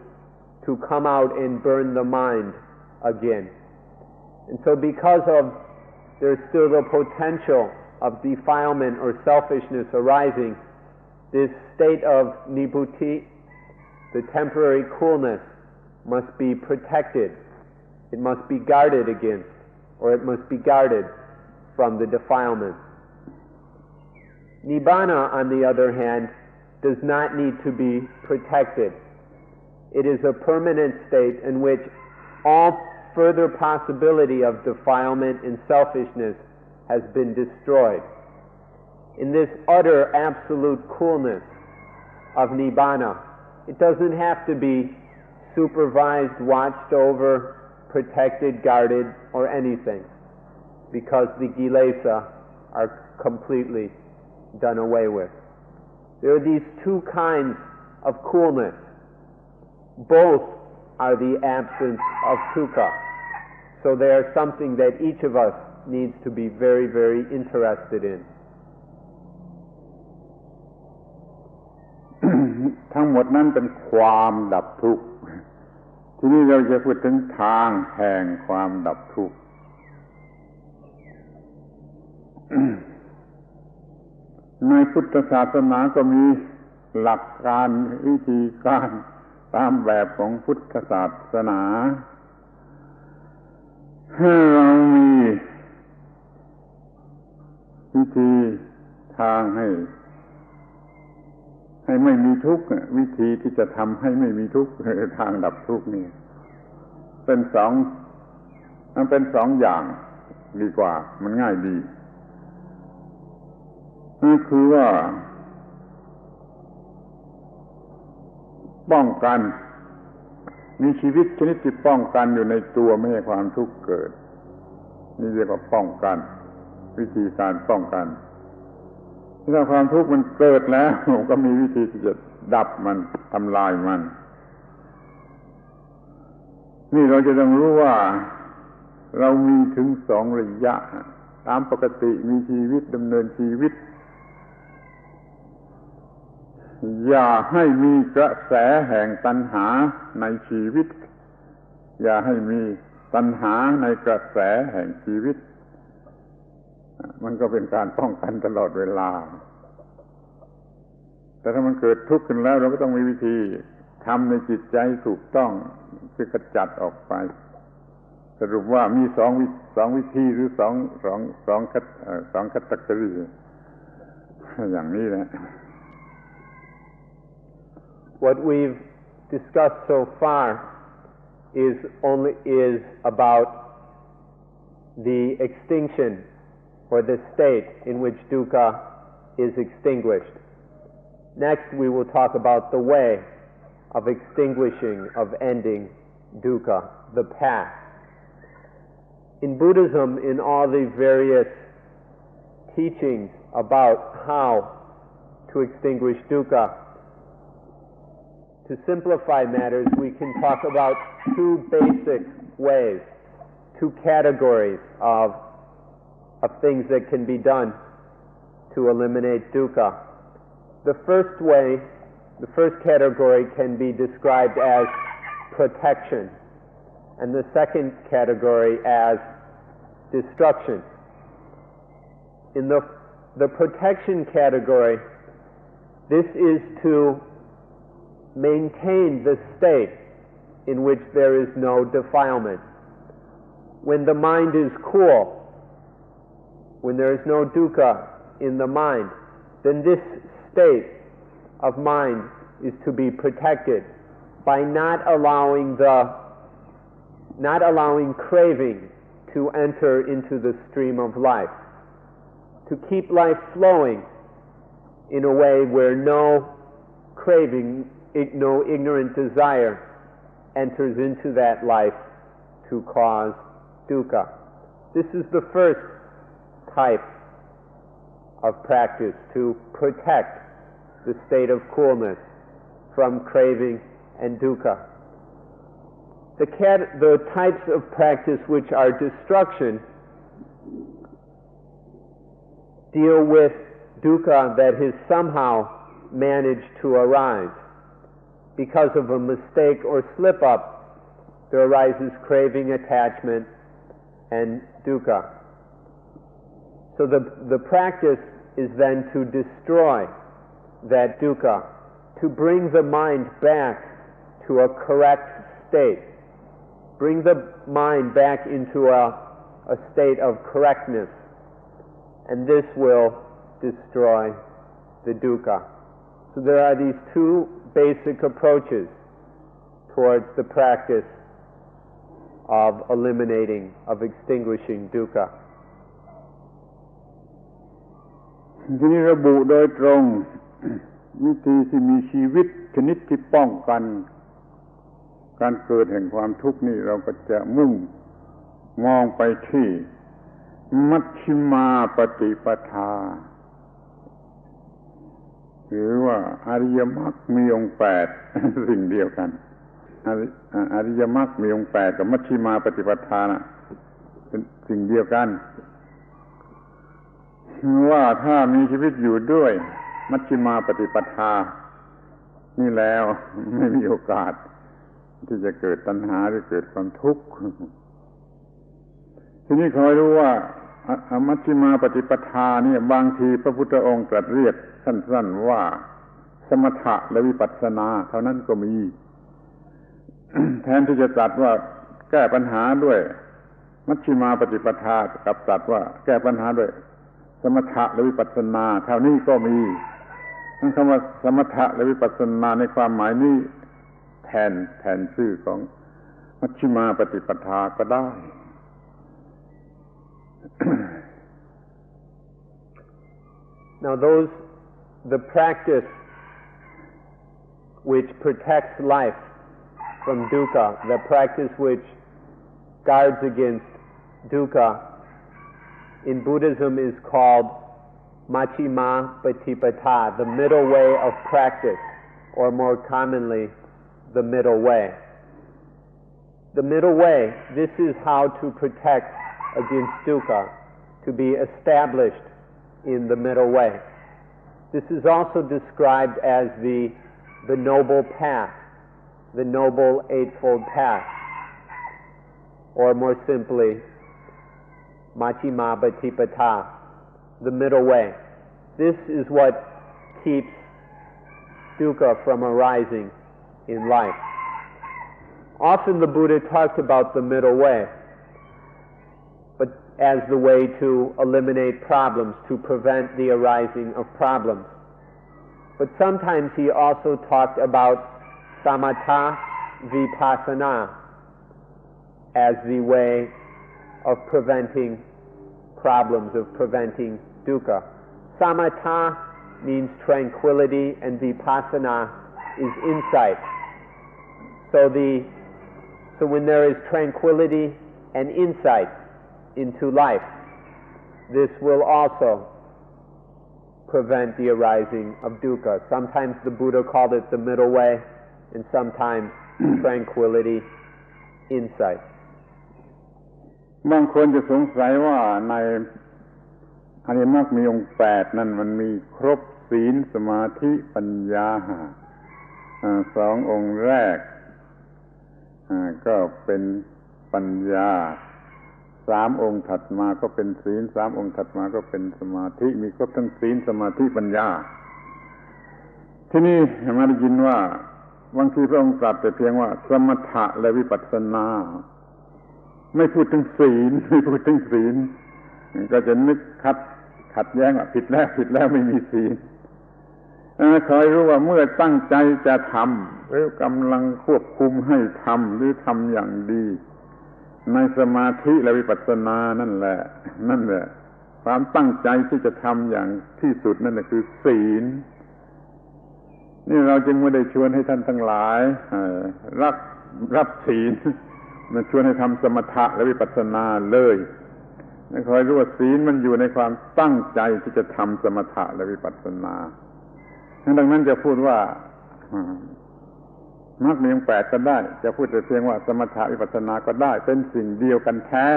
come out and burn the mind again. And so because of there's still the potential of defilement or selfishness arising, this state of nibbuti, the temporary coolness, must be protected. It must be guarded against, or it must be guarded from the defilement. Nibbana, on the other hand, does not need to be protected. It is a permanent state in which all further possibility of defilement and selfishness has been destroyed. In this utter absolute coolness of Nibbana, it doesn't have to be supervised, watched over, protected, guarded, or anything, because the kilesa are completely done away with. There are these two kinds of coolness. Both are the absence of dukkha. So they are something that each of us needs to be very, very interested in. ทั้งหมดนั้นเป็นความดับทุกข์ ทีนี้เราจะพูดถึงทางแห่งความดับทุกข์ ในพุทธศาสนาก็มีหลักการวิธีการตามแบบของพุทธศาสนาให้เรามีวิธีทางให้ไม่มีทุกข์วิธีที่จะทำให้ไม่มีทุกข์ทางดับทุกข์นี่เป็นสองอย่างดีกว่ามันง่ายดีนี่คือว่าป้องกันมีชีวิตชนิดที่ป้องกันอยู่ในตัวไม่ให้ความทุกข์เกิดนี่เรียกว่าป้องกันวิธีการป้องกันถ้าความทุกข์มันเกิดแล้วก็มีวิธีที่จะดับมันทำลายมันนี่เราจะต้องรู้ว่าเรามีถึงสองระยะตามปกติมีชีวิตดำเนินชีวิตอย่าให้มีกระแสแห่งตัณหาในชีวิตอย่าให้มีตัณหาในกระแสแห่งชีวิตมันก็เป็นการป้องกันตลอดเวลาแต่ถ้ามันเกิดทุกข์ขึ้นแล้วเราก็ต้องมีวิธีทำในจิตใจถูกต้องเพื่อขจัดออกไปสรุปว่ามีสองวิธีหรือสองคัตเกอรี่อย่างนี้แหละ What we've discussed so far is about the extinction or the state in which dukkha is extinguished. Next, we will talk about the way of extinguishing, of ending dukkha, the path. In Buddhism, in all the various teachings about how to extinguish dukkha, to simplify matters, we can talk about two basic ways, two categories of things that can be done to eliminate dukkha. The first way, the first category can be described as protection, and the second category as destruction. In the protection category, this is to maintain the state in which there is no defilement. When the mind is cool, when there is no dukkha in the mind, then this state of mind is to be protected by not allowing craving to enter into the stream of life, to keep life flowing in a way where no craving, no ignorant desire enters into that life to cause dukkha. This is the first type of practice, to protect the state of coolness from craving and dukkha. The types of practice which are destruction deal with dukkha that has somehow managed to arise. Because of a mistake or slip-up, there arises craving, attachment, and dukkha. So the practice is then to destroy that dukkha, to bring the mind back to a correct state, bring the mind back into a state of correctness, and this will destroy the dukkha. So there are these two basic approaches towards the practice of eliminating, of extinguishing dukkha. ทีนี้ระบุโดยตรงวิธีที่มีชีวิตชนิดที่ป้องกันการเกิดแห่งความทุกข์นี่เราก็จะมุ่งมองไปที่มัชฌิมาปฏิปทาหรือว่าอริยมรรคมีองค์ 8 สิ่งเดียวกันอริยมรรคมีองค์ 8กับมัชฌิมาปฏิปทาน่ะเป็นสิ่งเดียวกันว่าถ้ามีชีวิตอยู่ด้วยมัชฌิมาปฏิปทานี่แล้วไม่มีโอกาสที่จะเกิดตัณหาหรือเกิดความทุกข์ทีนี้ขอให้รู้ว่ามัชฌิมาปฏิปทาเนี่ยบางทีพระพุทธองค์ตรัสเรียกสั้นๆว่าสมถะและวิปัสสนาเท่านั้นก็มี แทนที่จะตรัสว่าแก้ปัญหาด้วยมัชฌิมาปฏิปทากับตรัสว่าแก้ปัญหาด้วยสมถะและวิปัสสนาเท่านี้ก็มีทั้งคำว่าสมถะและวิปัสสนาในความหมายนี้แทนชื่อของมัชฌิมาปฏิปทาก็ได้ Now the practice which protects life from dukkha, the practice which guards against dukkha, in Buddhism is called Majjhima Patipata, the middle way of practice, or more commonly, the middle way. The middle way, this is how to protect against dukkha, to be established in the middle way. This is also described as the noble path, the noble eightfold path, or more simply, Majjhima Patipata, the middle way. This is what keeps dukkha from arising in life. Often the Buddha talked about the middle way, but as the way to eliminate problems, to prevent the arising of problems. But sometimes he also talked about samatha vipassana as the way of preventing problems, of preventing dukkha. Samatha means tranquility and vipassana is insight. So when there is tranquility and insight into life, this will also prevent the arising of dukkha. Sometimes the Buddha called it the middle way, and sometimes tranquility, insight. บางคนจะสงสัยว่าในอริยมรรคมีองค์ 8นั่นมันมีครบศีลสมาธิปัญญา2 องค์แรกก็เป็นปัญญา3 องค์ถัดมาก็เป็นศีล3 องค์ถัดมาก็เป็นสมาธิมีครบทั้งศีลสมาธิปัญญาที่นี่มาได้ยินว่าบางทีพระองค์ตรัสแต่เพียงว่าสมถะและวิปัสสนาไม่พูดถึงศีลก็จะนึกขัดแย้งว่าผิดแล้วไม่มีศีลขอให้รู้ว่าเมื่อตั้งใจจะทำหรือกำลังควบคุมให้ทำหรือทำอย่างดีในสมาธิและวิปัสสนานั่นแหละความตั้งใจที่จะทำอย่างที่สุดนั่นแหละคือศีลนี่เราจึงไม่ได้ชวนให้ท่านทั้งหลายรับศีลมาชวนให้ทำสมถะและวิปัสสนาเลยขอให้รู้ว่าศีลมันอยู่ในความตั้งใจที่จะทำสมถะและวิปัสสนาดังนั้นจะพูดว่ามรรคมีองค์ 8ก็ได้จะพูดแต่เพียงว่าสมถะวิปัสสนาก็ได้เป็นสิ่งเดียวกันแท้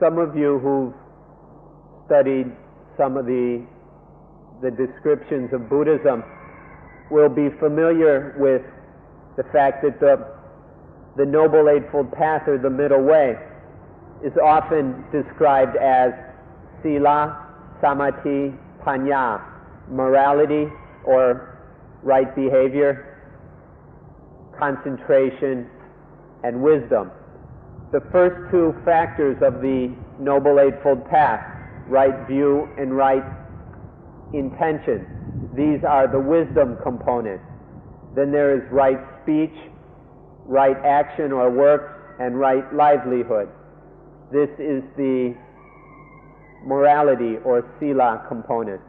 Some of you who've studied some of the descriptions of Buddhism will be familiar with the fact that the Noble Eightfold Path, or the middle way, is often described as sila, samadhi, panya, morality or right behavior, concentration, and wisdom. The first two factors of the Noble Eightfold Path, right view and right intention, these are the wisdom component. Then there is right speech, right action or work, and right livelihood. This is the morality or sila component.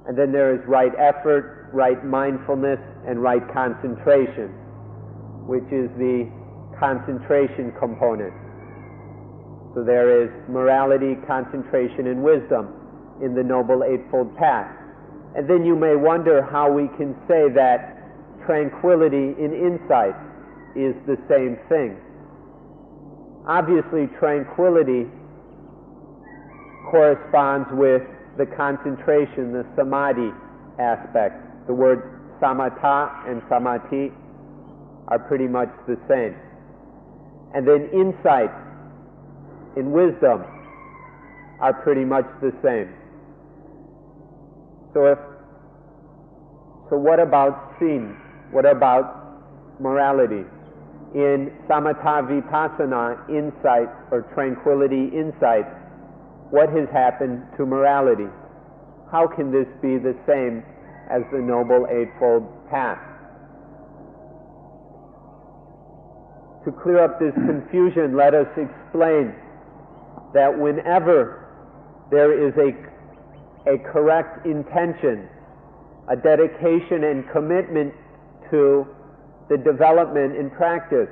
And then there is right effort, right mindfulness, and right concentration, which is the concentration component. So there is morality, concentration, and wisdom in the Noble Eightfold Path. And then you may wonder how we can say that tranquility in insight is the same thing. Obviously, tranquility corresponds with the concentration, the samadhi aspect. The words samatha and samadhi are pretty much the same. And then insight and wisdom are pretty much the same. So what about sin? What about morality? In samatha vipassana, insight or tranquility insight, what has happened to morality? How can this be the same as the Noble Eightfold Path? To clear up this confusion, let us explain that whenever there is a correct intention, a dedication and commitment to the development and practice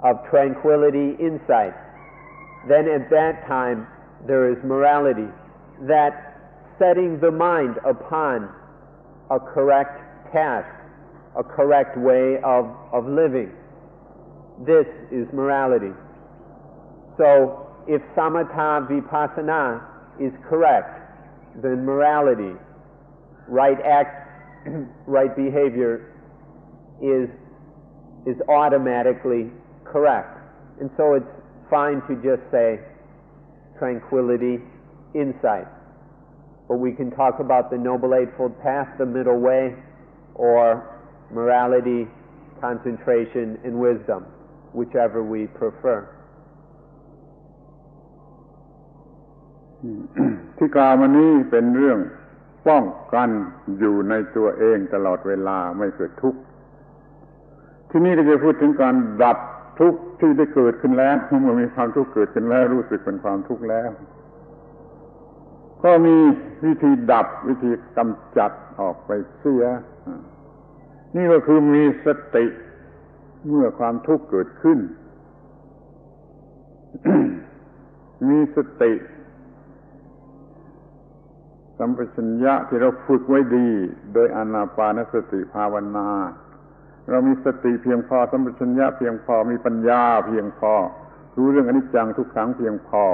of tranquility insight, then at that time there is morality. That setting the mind upon a correct task, a correct way of living, this is morality. So if samatha vipassana is correct, then morality, right act, right behavior is automatically correct. And so it's fine to just say tranquility insight. But we can talk about the Noble Eightfold Path, the middle way, or morality, concentration, and wisdom, whichever we prefer. ที่กล่าวมานี้เป็นเรื่องป้องกันอยู่ในตัวเองตลอดเวลาไม่เกิดทุกข์ที่นี่ก็จะพูดถึงการดับทุกข์ที่ได้เกิดขึ้นแล้วเมื่อมีความทุกข์เกิดขึ้นแล้วรู้สึกเป็นความทุกข์แล้วก็มีวิธีดับวิธีกำจัดออกไปเสียนี่ก็คือมีสติเมื่อความทุกข์เกิดขึ้น มีสติสัมปชัญญะที่เราฝึกไว้ดีโดยอานาปานสติภาวนาเรามีสติเพียงพอสัมปชัญญะเพียงพอมีปัญญาเพียงพอรู้เรื่องอนิจจังทุกขังเพียงพอ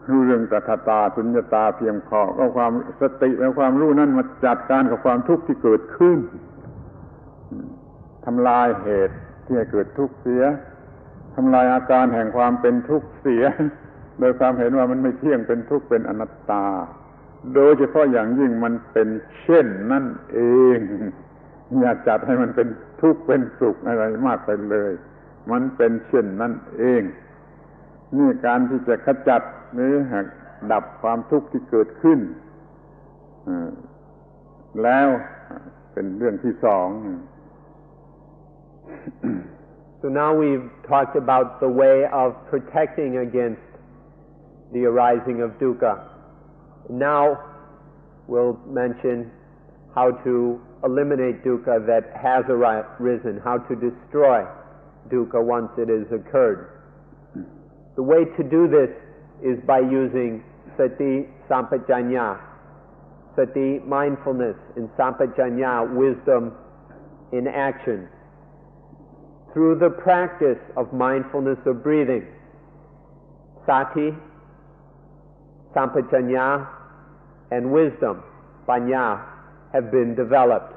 รู้เรื่องตถาตาสุญญตาเพียงพอก็ความสติและความรู้นั้นมาจัดการกับความทุกข์ที่เกิดขึ้นทำลายเหตุที่ให้เกิดทุกข์เสียทำลายอาการแห่งความเป็นทุกข์เสียโดยความเห็นว่ามันไม่เที่ยงเป็นทุกข์เป็นอนัตตาโดยเฉพาะอย่างยิ่งมันเป็นเช่นนั่นเองอย่าจัดให้มันเป็นทุกข์เป็นสุขอะไรมากไปเลยมันเป็นเช่นนั่นเองนี่การที่จะขจัดหรือดับความทุกข์ที่เกิดขึ้นแล้วเป็นเรื่องที่สอง So now we've talked about the way of protecting against the arising of dukkha. Now we'll mention how to eliminate dukkha that has arisen, how to destroy dukkha once it has occurred. The way to do this is by using sati sampajanya. Sati, mindfulness, and sampajanya, wisdom in action. Through the practice of mindfulness of breathing, sati, sampajanya, and wisdom, panya, have been developed.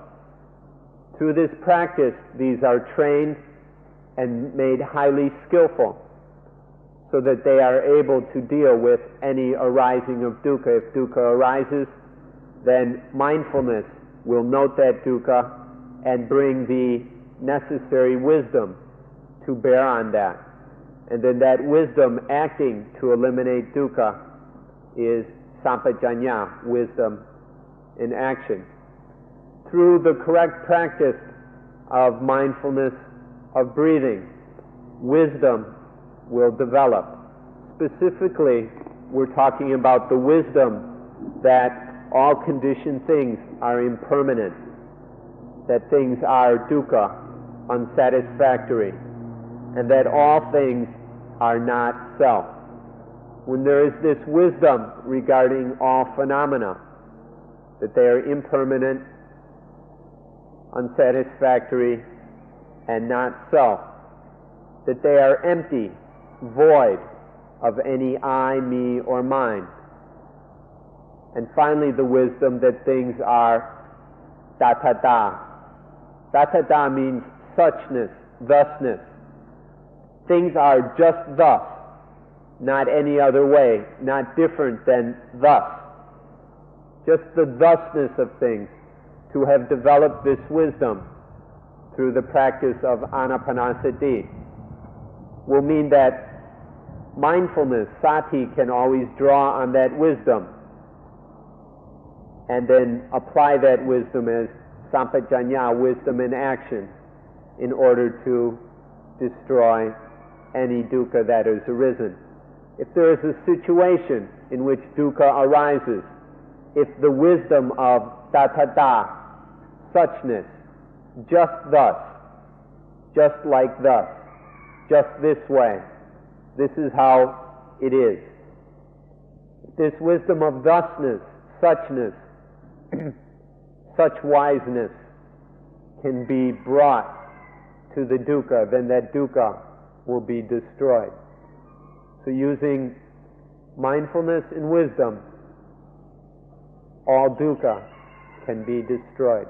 Through this practice, these are trained and made highly skillful, so that they are able to deal with any arising of dukkha. If dukkha arises, then mindfulness will note that dukkha and bring the necessary wisdom to bear on that. And then that wisdom acting to eliminate dukkha is sampajanya, wisdom in action. Through the correct practice of mindfulness, of breathing, wisdom will develop. Specifically, we're talking about the wisdom that all conditioned things are impermanent, that things are dukkha, unsatisfactory, and that all things are not self. When there is this wisdom regarding all phenomena, that they are impermanent, unsatisfactory, and not self, that they are empty, void of any I, me, or mine. And finally, the wisdom that things are tathata. Tathata means suchness, thusness. Things are just thus, not any other way, not different than thus. Just the thusness of things. To have developed this wisdom through the practice of anapanasati will mean that mindfulness, sati, can always draw on that wisdom and then apply that wisdom as sampajanya, wisdom in action, in order to destroy any dukkha that has arisen. If there is a situation in which dukkha arises, if the wisdom of tathata, suchness, just thus, just like thus, just this way, this is how it is. This wisdom of thusness, suchness, such wiseness can be brought to the dukkha, then that dukkha will be destroyed. So using mindfulness and wisdom, all dukkha can be destroyed.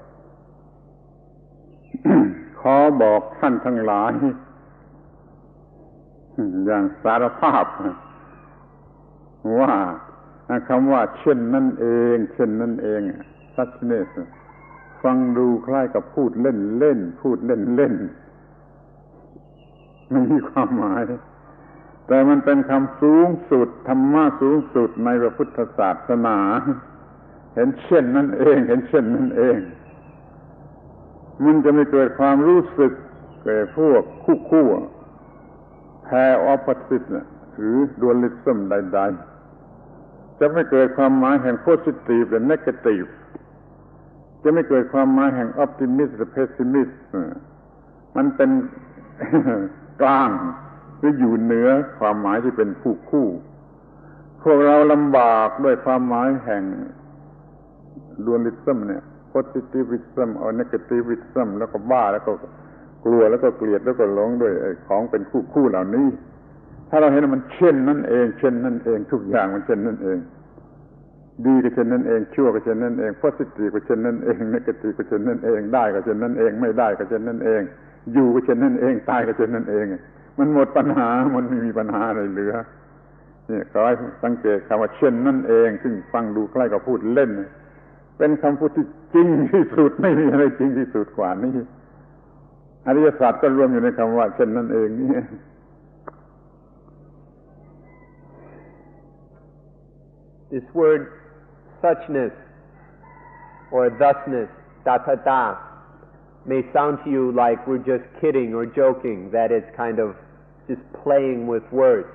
ขอบอกท่านทั้งหลายอย่างสารภาพว่าคำว่าเช่นนั่นเองเช่นนั่นเอง suchness ฟังดูคล้ายกับพูดเล่นเล่นพูดเล่นเล่นไม่มีความหมายแต่มันเป็นคำสูงสุดธรรมะสูงสุดในพระพุทธศาสนาเห็นเช่นนั่นเองเห็นเช่นนั่นเองมันจะไม่เกิดความรู้สึกแก่พวกคู่แพ้ออปโพสิตหรือดูอลิซึมใดๆจะไม่เกิดความหมายแห่งโพสิทีฟและเนกาทีฟจะไม่เกิดความหมายแห่งออปติมิสต์และเพสซิมิสต์มันเป็น กลางหรืออยู่เหนือความหมายที่เป็นคู่พวกเราลำบากด้วยความหมายแห่งดูอลิซึมเนี่ยpositivism เอา negativism แล้วก็บ้าแล้วก็กลัวแล้วก็เกลียดแล้วก็หลงด้วยของเป็นคู่เหล่านี้ถ้าเราเห็นว่ามันเช่นนั่นเองเช่นนั่นเองทุกอย่างมันเช่นนั่นเองดีก็เช่นนั่นเองชั่วก็เช่นนั่นเอง positive ก็เช่นนั่นเอง negative ก็เช่นนั่นเองได้ก็เช่นนั่นเองไม่ได้ก็เช่นนั่นเองอยู่ก็เช่นนั่นเองตายก็เช่นนั่นเองมันหมดปัญหามันไม่มีปัญหาอะไรเหลือนี่ขอให้สังเกตคำว่าเช่นนั่นเองซึ่งฟังดูใกล้กับพูดเล่นเป็นคำพูดที่จริงที่สุดไม่มีอะไรจริงที่สุดกว่านี้อริยสัจก็รวมอยู่ในคำว่าเช่นนั่นเองนี่ This word suchness or thusness, tathata, may sound to you like we're just kidding or joking, that it's kind of just playing with words.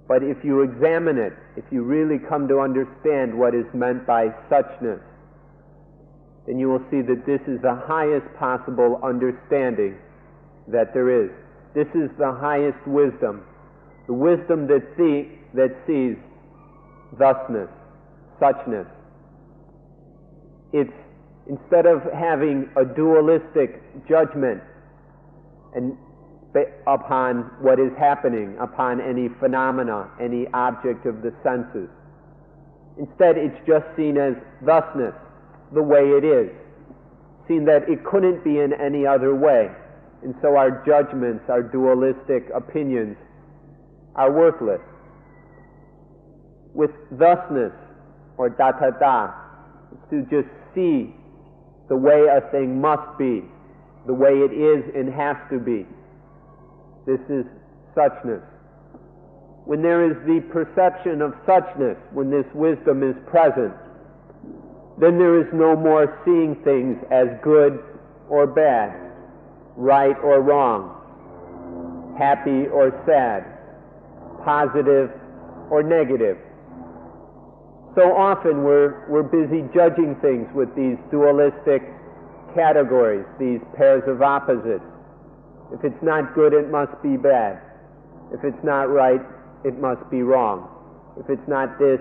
But if you examine it, if you really come to understand what is meant by suchness, then you will see that this is the highest possible understanding that there is. This is the highest wisdom, the wisdom that sees thusness, suchness. It's instead of having a dualistic judgment and upon what is happening, upon any phenomena, any object of the senses. Instead, it's just seen as thusness, the way it is, seen that it couldn't be in any other way, and so our judgments, our dualistic opinions, are worthless. With thusness, or datta, to just see the way a thing must be, the way it is and has to be. This is suchness. When there is the perception of suchness, when this wisdom is present, then there is no more seeing things as good or bad, right or wrong, happy or sad, positive or negative. So often we're busy judging things with these dualistic categories, these pairs of opposites. If it's not good, it must be bad. If it's not right, it must be wrong. If it's not this,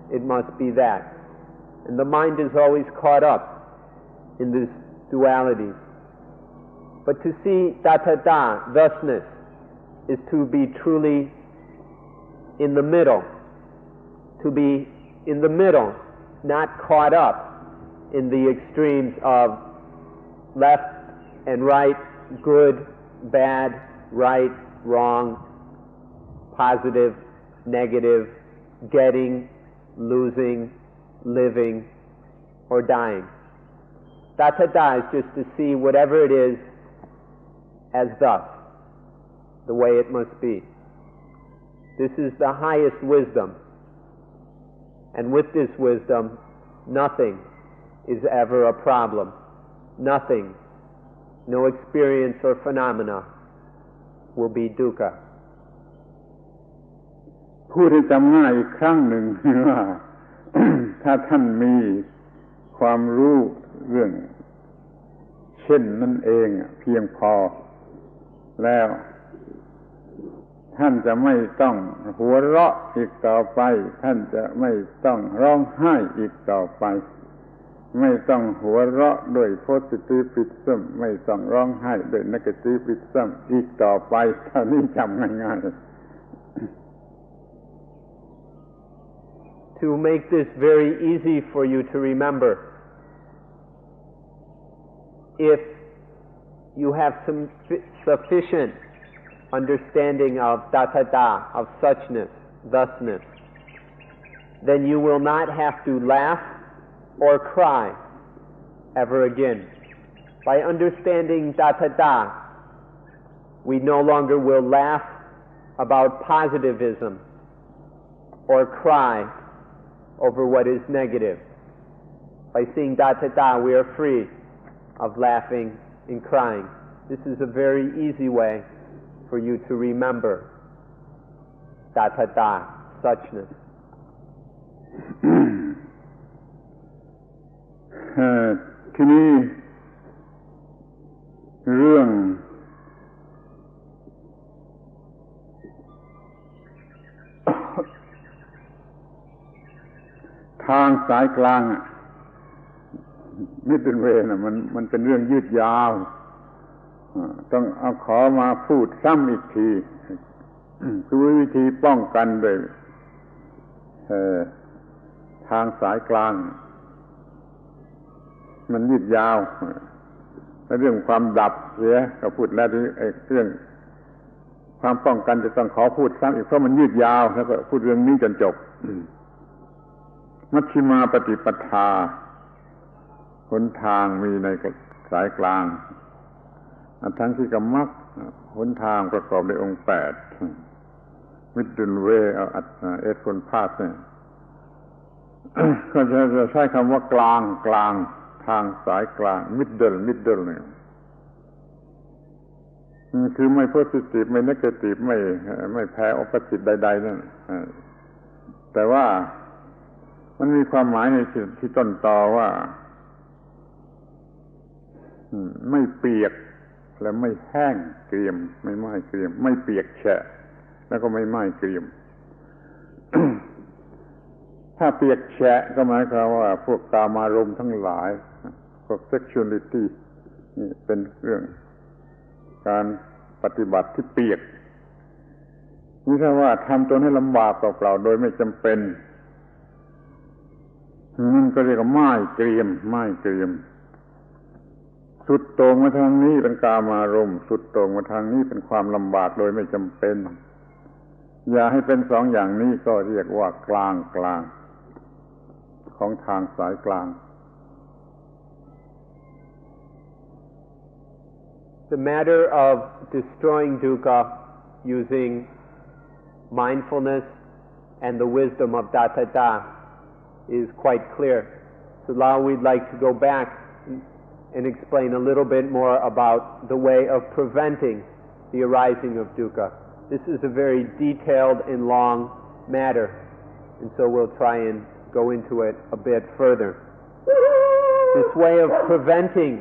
it must be that. And the mind is always caught up in this duality. But to see datta, thusness, is to be truly in the middle. To be in the middle, not caught up in the extremes of left and right, good, bad, right, wrong, positive, negative, getting, losing, living, or dying. Datta is just to see whatever it is as thus, the way it must be. This is the highest wisdom. And with this wisdom, nothing is ever a problem. Nothing, no experience or phenomena will be dukkha. พูดให้จำง่ายอีกครั้งหนึ่งว่า ถ้าท่านมีความรู้เรื่องเช่นนั่นเองเพียงพอแล้วท่านจะไม่ต้องหัวเราะอีกต่อไปท่านจะไม่ต้องร้องไห้อีกต่อไปไม่ต้องหัวเราะด้วย positivism ไม่ต้องร้องไห้ด้วย negativism อีกต่อไปเท่านี้จำง่ายๆ To make this very easy for you to remember, if you have some sufficient understanding of datta, of suchness, thusness, then you will not have to laugh or cry ever again. By understanding datta, we no longer will laugh about positivism or cry over what is negative. By seeing datta, we are free of laughing and crying. This is a very easy way for you to remember datta, suchness. ทีนี้เรื่องทางสายกลางมิดเดิลเวย์มันเป็นเรื่องยืดยาวต้องเอาขอมาพูดซ้ำอีกทีคือวิธีป้องกันโดยทางสายกลางมันยืดยาวแล้วเรื่องความดับเสียก็พูดแล้วเรื่องความป้องกันจะต้องขอพูดซ้ำอีกเพราะมันยืดยาวแล้วก็พูดเรื่องนี้จนจบมัชฌิมาปฏิปทาหนทางมีในสายกลางทั้งที่กมรรคหนทางประกอบด้วยองค์8 Middle Way คนพาสเนี่ยก็จะใช้คำว่ากลางทางสายกลาง Middle เนี่ยคือไม่ positive ไม่ negative ไม่แพ้ opposite ใดๆนั่นแต่ว่ามันมีความหมายในที่ต้นตอว่าไม่เปียกและไม่แห้งเกรียมไม่ไหม้เกรียมไม่เปียกแฉะแล้วก็ไม่ไหม้เกรียม ถ้าเปียกแฉะก็หมายความว่าพวกกามารมณ์ทั้งหลายพวก sexuality นี่เป็นเรื่องการปฏิบัติที่เปียกนี่ถ้าว่าทำตนให้ลำบากเปล่าๆโดยไม่จำเป็นนั่นก็เรียกว่าไหม้เกรียม สุดโต่งมาทางนี้เป็นกามารมณ์สุดโต่งมาทางนี้เป็นความลำบากโดยไม่จำเป็นอย่าให้เป็นสองอย่างนี้ก็เรียกว่ากลางกลางของทางสายกลาง The matter of destroying dukkha using mindfulness and the wisdom of dattata is quite clear. So now we'd like to go back and explain a little bit more about the way of preventing the arising of dukkha. This is a very detailed and long matter, and so we'll try and go into it a bit further. This way of preventing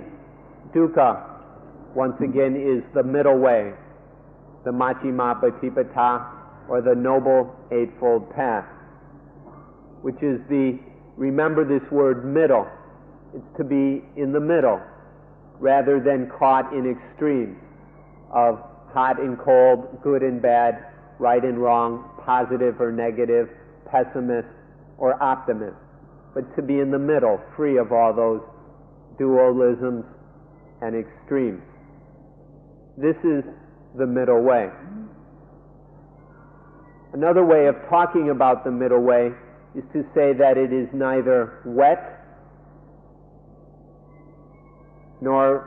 dukkha, once again, is the middle way, the Majjhima Patipata, or the Noble Eightfold Path, which is remember this word middle, it's to be in the middle, rather than caught in extremes of hot and cold, good and bad, right and wrong, positive or negative, pessimist or optimist, but to be in the middle, free of all those dualisms and extremes. This is the middle way. Another way of talking about the middle way is to say that it is neither wet nor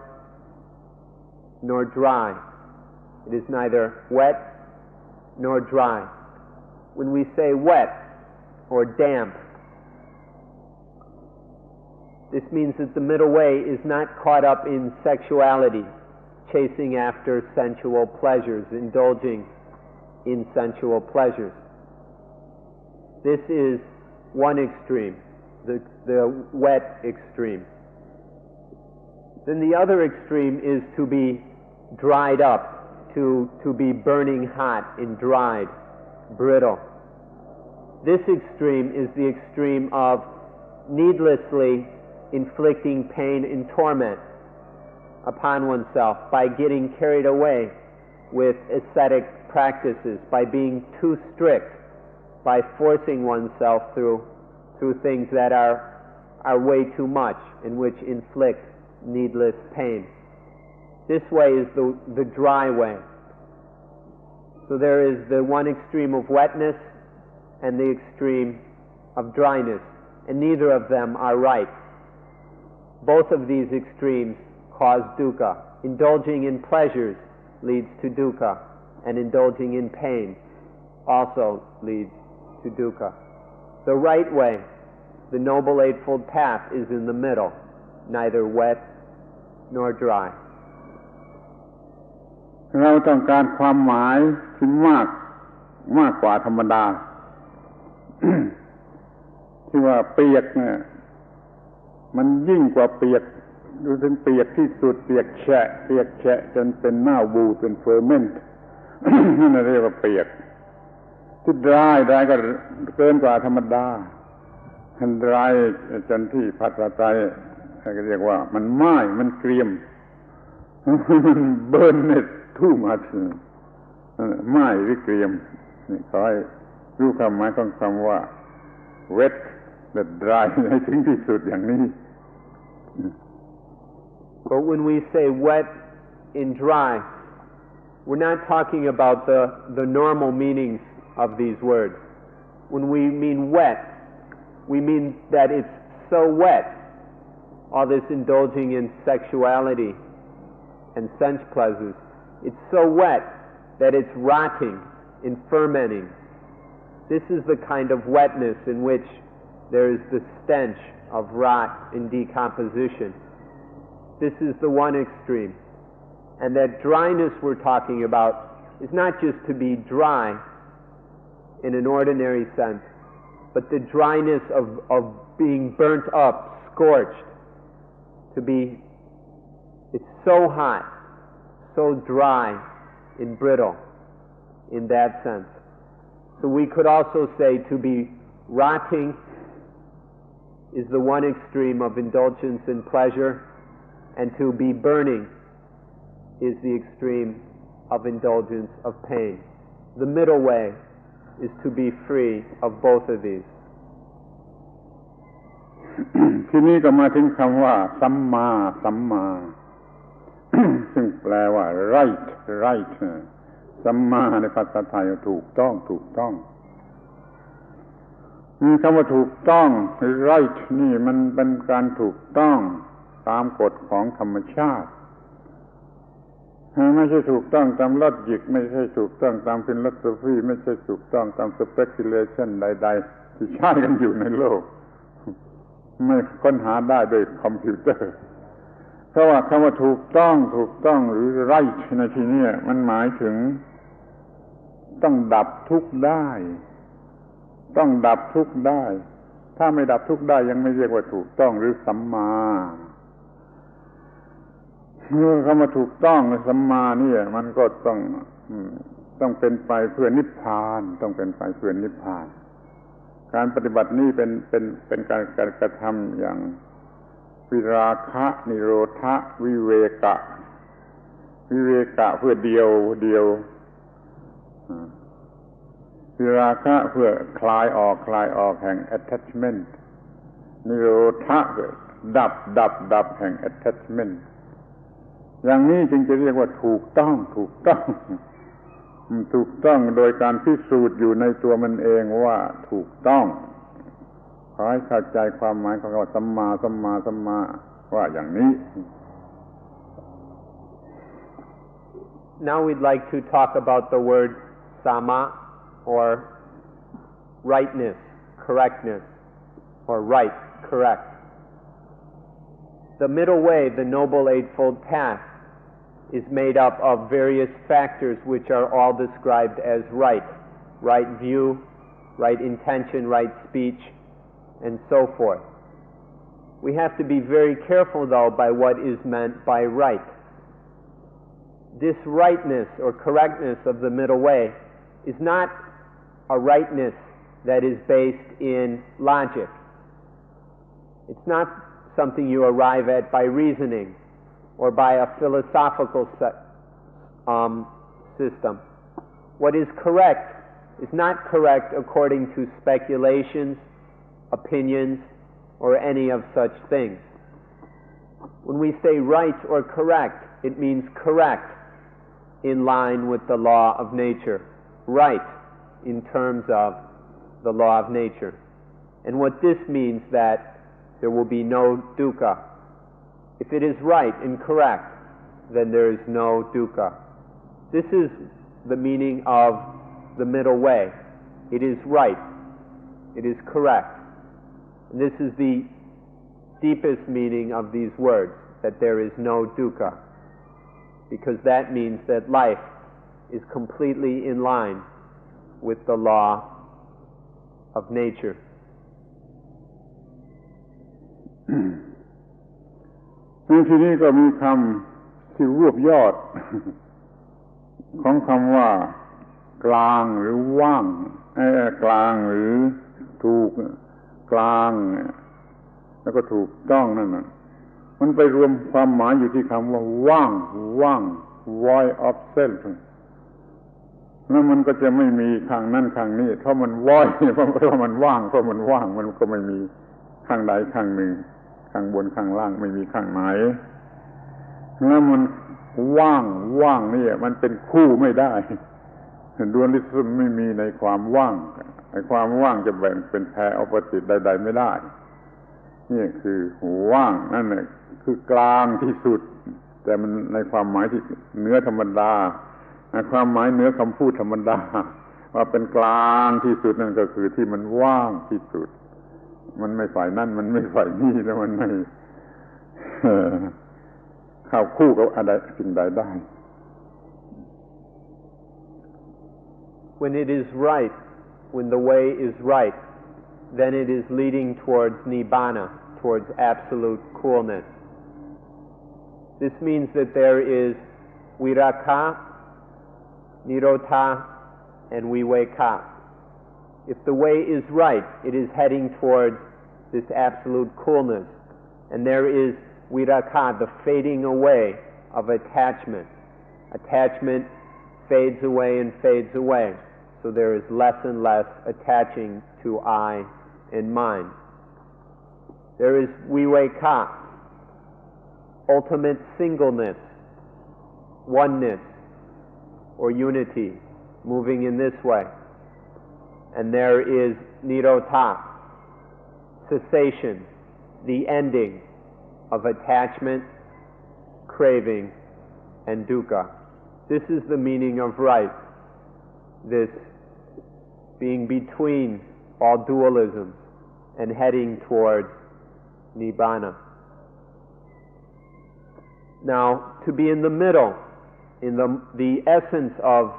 dry. It is neither wet nor dry. When we say wet or damp, this means that the middle way is not caught up in sexuality, chasing after sensual pleasures, indulging in sensual pleasures. This is one extreme, the wet extreme. Then the other extreme is to be dried up, to be burning hot and dried, brittle. This extreme is the extreme of needlessly inflicting pain and torment upon oneself by getting carried away with ascetic practices, by being too strict, by forcing oneself through things that are way too much and which inflict needless pain. This way is the dry way. So there is the one extreme of wetness and the extreme of dryness, and neither of them are right. Both of these extremes cause dukkha. Indulging in pleasures leads to dukkha, and indulging in pain also leads to dukkha. The right way, the Noble Eightfold Path, is in the middle, neither wet nor dry. เราต้องการความหมายที่มากกว่าธรรมดา ที่ว่าเปียกเนี่ยมันยิ่งกว่าเปียกดูถึงเปียกที่สุดเปียกแฉะจนเป็นเน่าบูดเป็นเฟอร์เมนต์ นั่นเรียกว่าเปียกที่ดรายก็เกินกว่าธรรมดามันดรายจนที่ภาษาไทยก็เรียกว่ามันไหม้มันเกรียม มันเบิร์นเนี่ยทู่มาถึงไหม้หรือเกรียมนี่ขอให้รู้คำหมายของคำว่า wet และ dry ให้ถึงที่สุดอย่างนี้ But when we say wet and dry, we're not talking about the normal meanings of these words. When we mean wet, we mean that it's so wet, all this indulging in sexuality and sense pleasures, it's so wet that it's rotting and fermenting. This is the kind of wetness in which there is the stench of rot and decomposition. This is the one extreme. And that dryness we're talking about is not just to be dry in an ordinary sense, but the dryness of being burnt up, scorched, it's so hot, so dry and brittle in that sense. So we could also say to be rotting is the one extreme of indulgence in pleasure, and to be burning is the extreme of indulgence of pain. The middle way is to be free of both of these. ทีนี้ก็มาถึงคำว่าสัมมา ซึ่งแปลว่า right right สัมมาในภาษาไทยถูกต้องถูกต้องคำว่าถูกต้องหรือ right นี่มันเป็นการถูกต้องตามกฎของธรรมชาติไม่ใช่ถูกต้องตามลอจิกไม่ใช่ถูกต้องตามฟิโลโซฟีไม่ใช่ถูกต้องตามสเปกุเลชันใดๆที่ใช้กันอยู่ในโลกไม่ค้นหาได้โดยคอมพิวเตอร์เพราะว่าคำว่าถูกต้องหรือ right ในที่นี้มันหมายถึงต้องดับทุกข์ได้ต้องดับทุกข์ได้ถ้าไม่ดับทุกข์ได้ยังไม่เรียกว่าถูกต้องหรือสัมมาเมื่อคำว่าถูกต้องสัมมานี่มันก็ต้องเป็นไปเพื่อนิพพานต้องเป็นไปเพื่อนิพพานการปฏิบัตินี้เป็นการกระทำอย่างวิราคะนิโรธะวิเวกะเพื่อเดียววิราคะเพื่อคลายออกแห่ง attachment นิโรธะเพื่อดับแห่ง attachment อย่างนี้จึงจะเรียกว่าถูกต้องโดยการพิสูจน์อยู่ในตัวมันเองว่าถูกต้องขอให้เข้าใจความหมายของคำว่าสัมมาว่าอย่างนี้ Now we'd like to talk about the word sama or rightness, correctness, or right, correct. The middle way, the Noble Eightfold Path, is made up of various factors which are all described as right view, right intention, right speech, and so forth. We have to be very careful, though, by what is meant by right. This rightness or correctness of the middle way is not a rightness that is based in logic. It's not something you arrive at by reasoning or by a philosophical system. What is correct is not correct according to speculations, opinions, or any of such things. When we say right or correct, it means correct in line with the law of nature, right in terms of the law of nature. And what this means that there will be no dukkha. If it is right and correct, then there is no dukkha. This is the meaning of the middle way. It is right. It is correct. And this is the deepest meaning of these words, that there is no dukkha, because that means that life is completely in line with the law of nature. ในที่นี้ก็มีคำที่รวบยอด ของคำว่ากลางหรือว่างกลางหรือถูกกลางแล้วก็ถูกต้องนั่นน่ะมันไปรวมความหมายอยู่ที่คำว่าว่าง void of self แล้วมันก็จะไม่มีข้างนั้นข้างนี้เพราะมัน void เพราะมันว่างมันก็ไม่มีข้างใดข้างหนึ่งข้างบนข้างล่างไม่มีข้างไหนแล้วมันว่างนี่มันเป็นคู่ไม่ได้dualismไม่มีในความว่างไอ้ความว่างจะแบ่งเป็นแพร์ออปโปสิตใดๆไม่ได้นี่คือว่างนั่นแหละคือกลางที่สุดแต่มันในความหมายที่เหนือธรรมดาความหมายเหนือคำพูดธรรมดาว่าเป็นกลางที่สุดนั่นก็คือที่มันว่างที่สุดมันไม่ฝ่ายนั่นมันไม่ฝ่ายนี่แล้วมันไม่เข้าคู่กับอะไรสิ่งใดได้ When it is right, when the way is right, then it is leading towards nibbana, towards absolute coolness. This means that there is virakha, nirodha, and viveka. If the way is right, it is heading towards this absolute coolness. And there is virakha, the fading away of attachment. Attachment fades away and fades away. So there is less and less attaching to I and mine. There is viveka, ultimate singleness, oneness or unity, moving in this way. And there is nirodha, cessation, the ending of attachment, craving, and dukkha. This is the meaning of right, this being between all dualisms and heading towards nibbana. Now, to be in the middle, in the essence of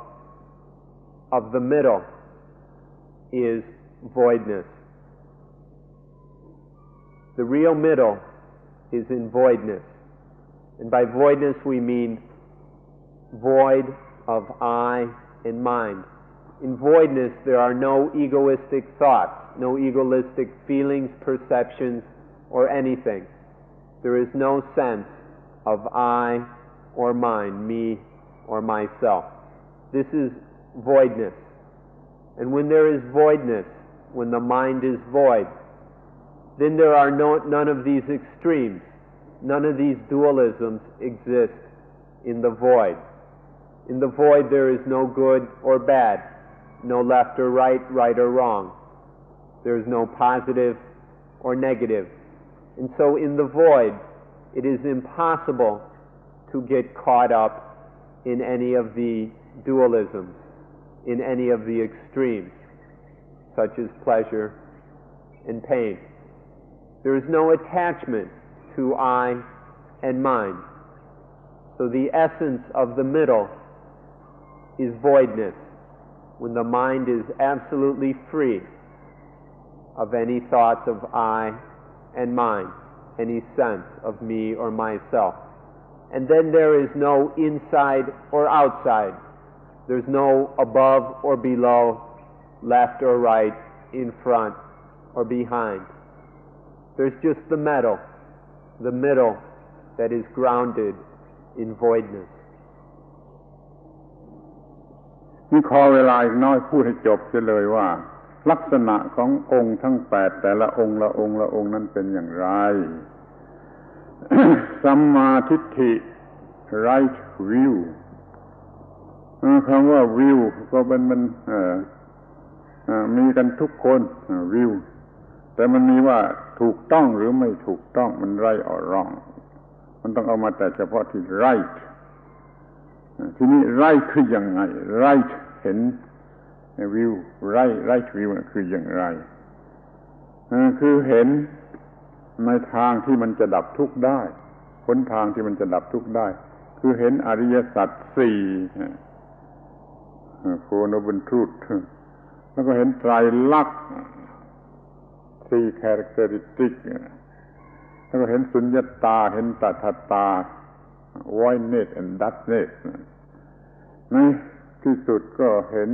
the middle is voidness. The real middle is in voidness. And by voidness we mean void of I and mind. In voidness there are no egoistic thoughts, no egoistic feelings, perceptions, or anything. There is no sense of I or mine, me or myself. This is voidness. And when there is voidness, when the mind is void, then there are none of these extremes. None of these dualisms exist in the void. In the void there is no good or bad, no left or right, right or wrong. There is no positive or negative. And so in the void, it is impossible to get caught up in any of the dualisms, in any of the extremes, such as pleasure and pain. There is no attachment to I and mind. So the essence of the middle is voidness, when the mind is absolutely free of any thoughts of I and mine, any sense of me or myself. And then there is no inside or outside. There's no above or below, left or right, in front or behind. There's just the middle that is grounded in voidness. นี่ขอเวลาอีกน้อยพูดให้จบเสียเลยว่าลักษณะขององค์ทั้ง8แต่ละองค์ละองค์ละองค์นั้นเป็นอย่างไร สัมมาทิฏฐิ right view คำว่า view ก็เป็นมันมีกันทุกคน view แต่มันมีว่าถูกต้องหรือไม่ถูกต้องมัน right or wrong มันต้องเอามาแต่เฉพาะที่ right ทีนี้ right คือยังไง right เห็น view right view คืออย่างไรคือเห็นในทางที่มันจะดับทุกข์ได้หนทางที่มันจะดับทุกข์ได้คือเห็นอริยสัจ4 Four Noble Truths แล้วก็เห็นไตรลักษณ์ Three Characteristics แล้วก็เห็นสุญญตาเห็นตถาตา Voidness and Darkness ในที่สุดก็เห็น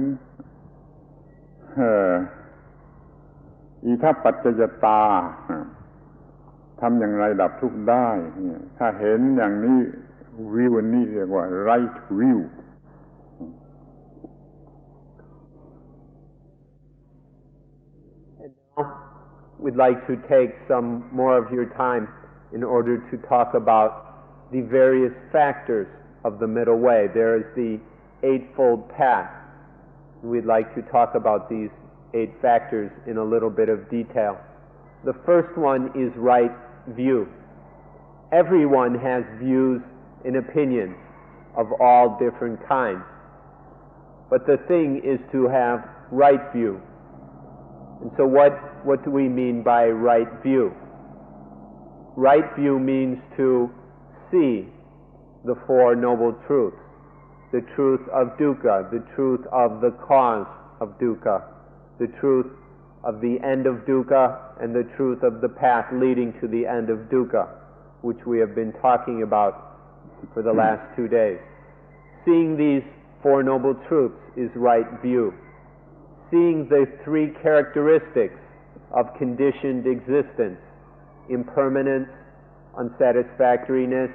อิทัปปัจจยตาทำอย่างไรดับทุกข์ได้ถ้าเห็นอย่างนี้วิวนี้เรียกว่า right view And now we'd like to take some more of your time in order to talk about the various factors of the middle way. There is the Eightfold Path. We'd like to talk about these 8 factors in a little bit of detail. The first one is right view. Everyone has views and opinions of all different kinds. But the thing is to have right view. And so what do we mean by right view? Right view means to see the Four Noble Truths, the truth of dukkha, the truth of the cause of dukkha, the truth of the end of dukkha, and the truth of the path leading to the end of dukkha, which we have been talking about for the last 2 days. Seeing these Four Noble Truths is right view. Seeing the 3 characteristics of conditioned existence, impermanence, unsatisfactoriness,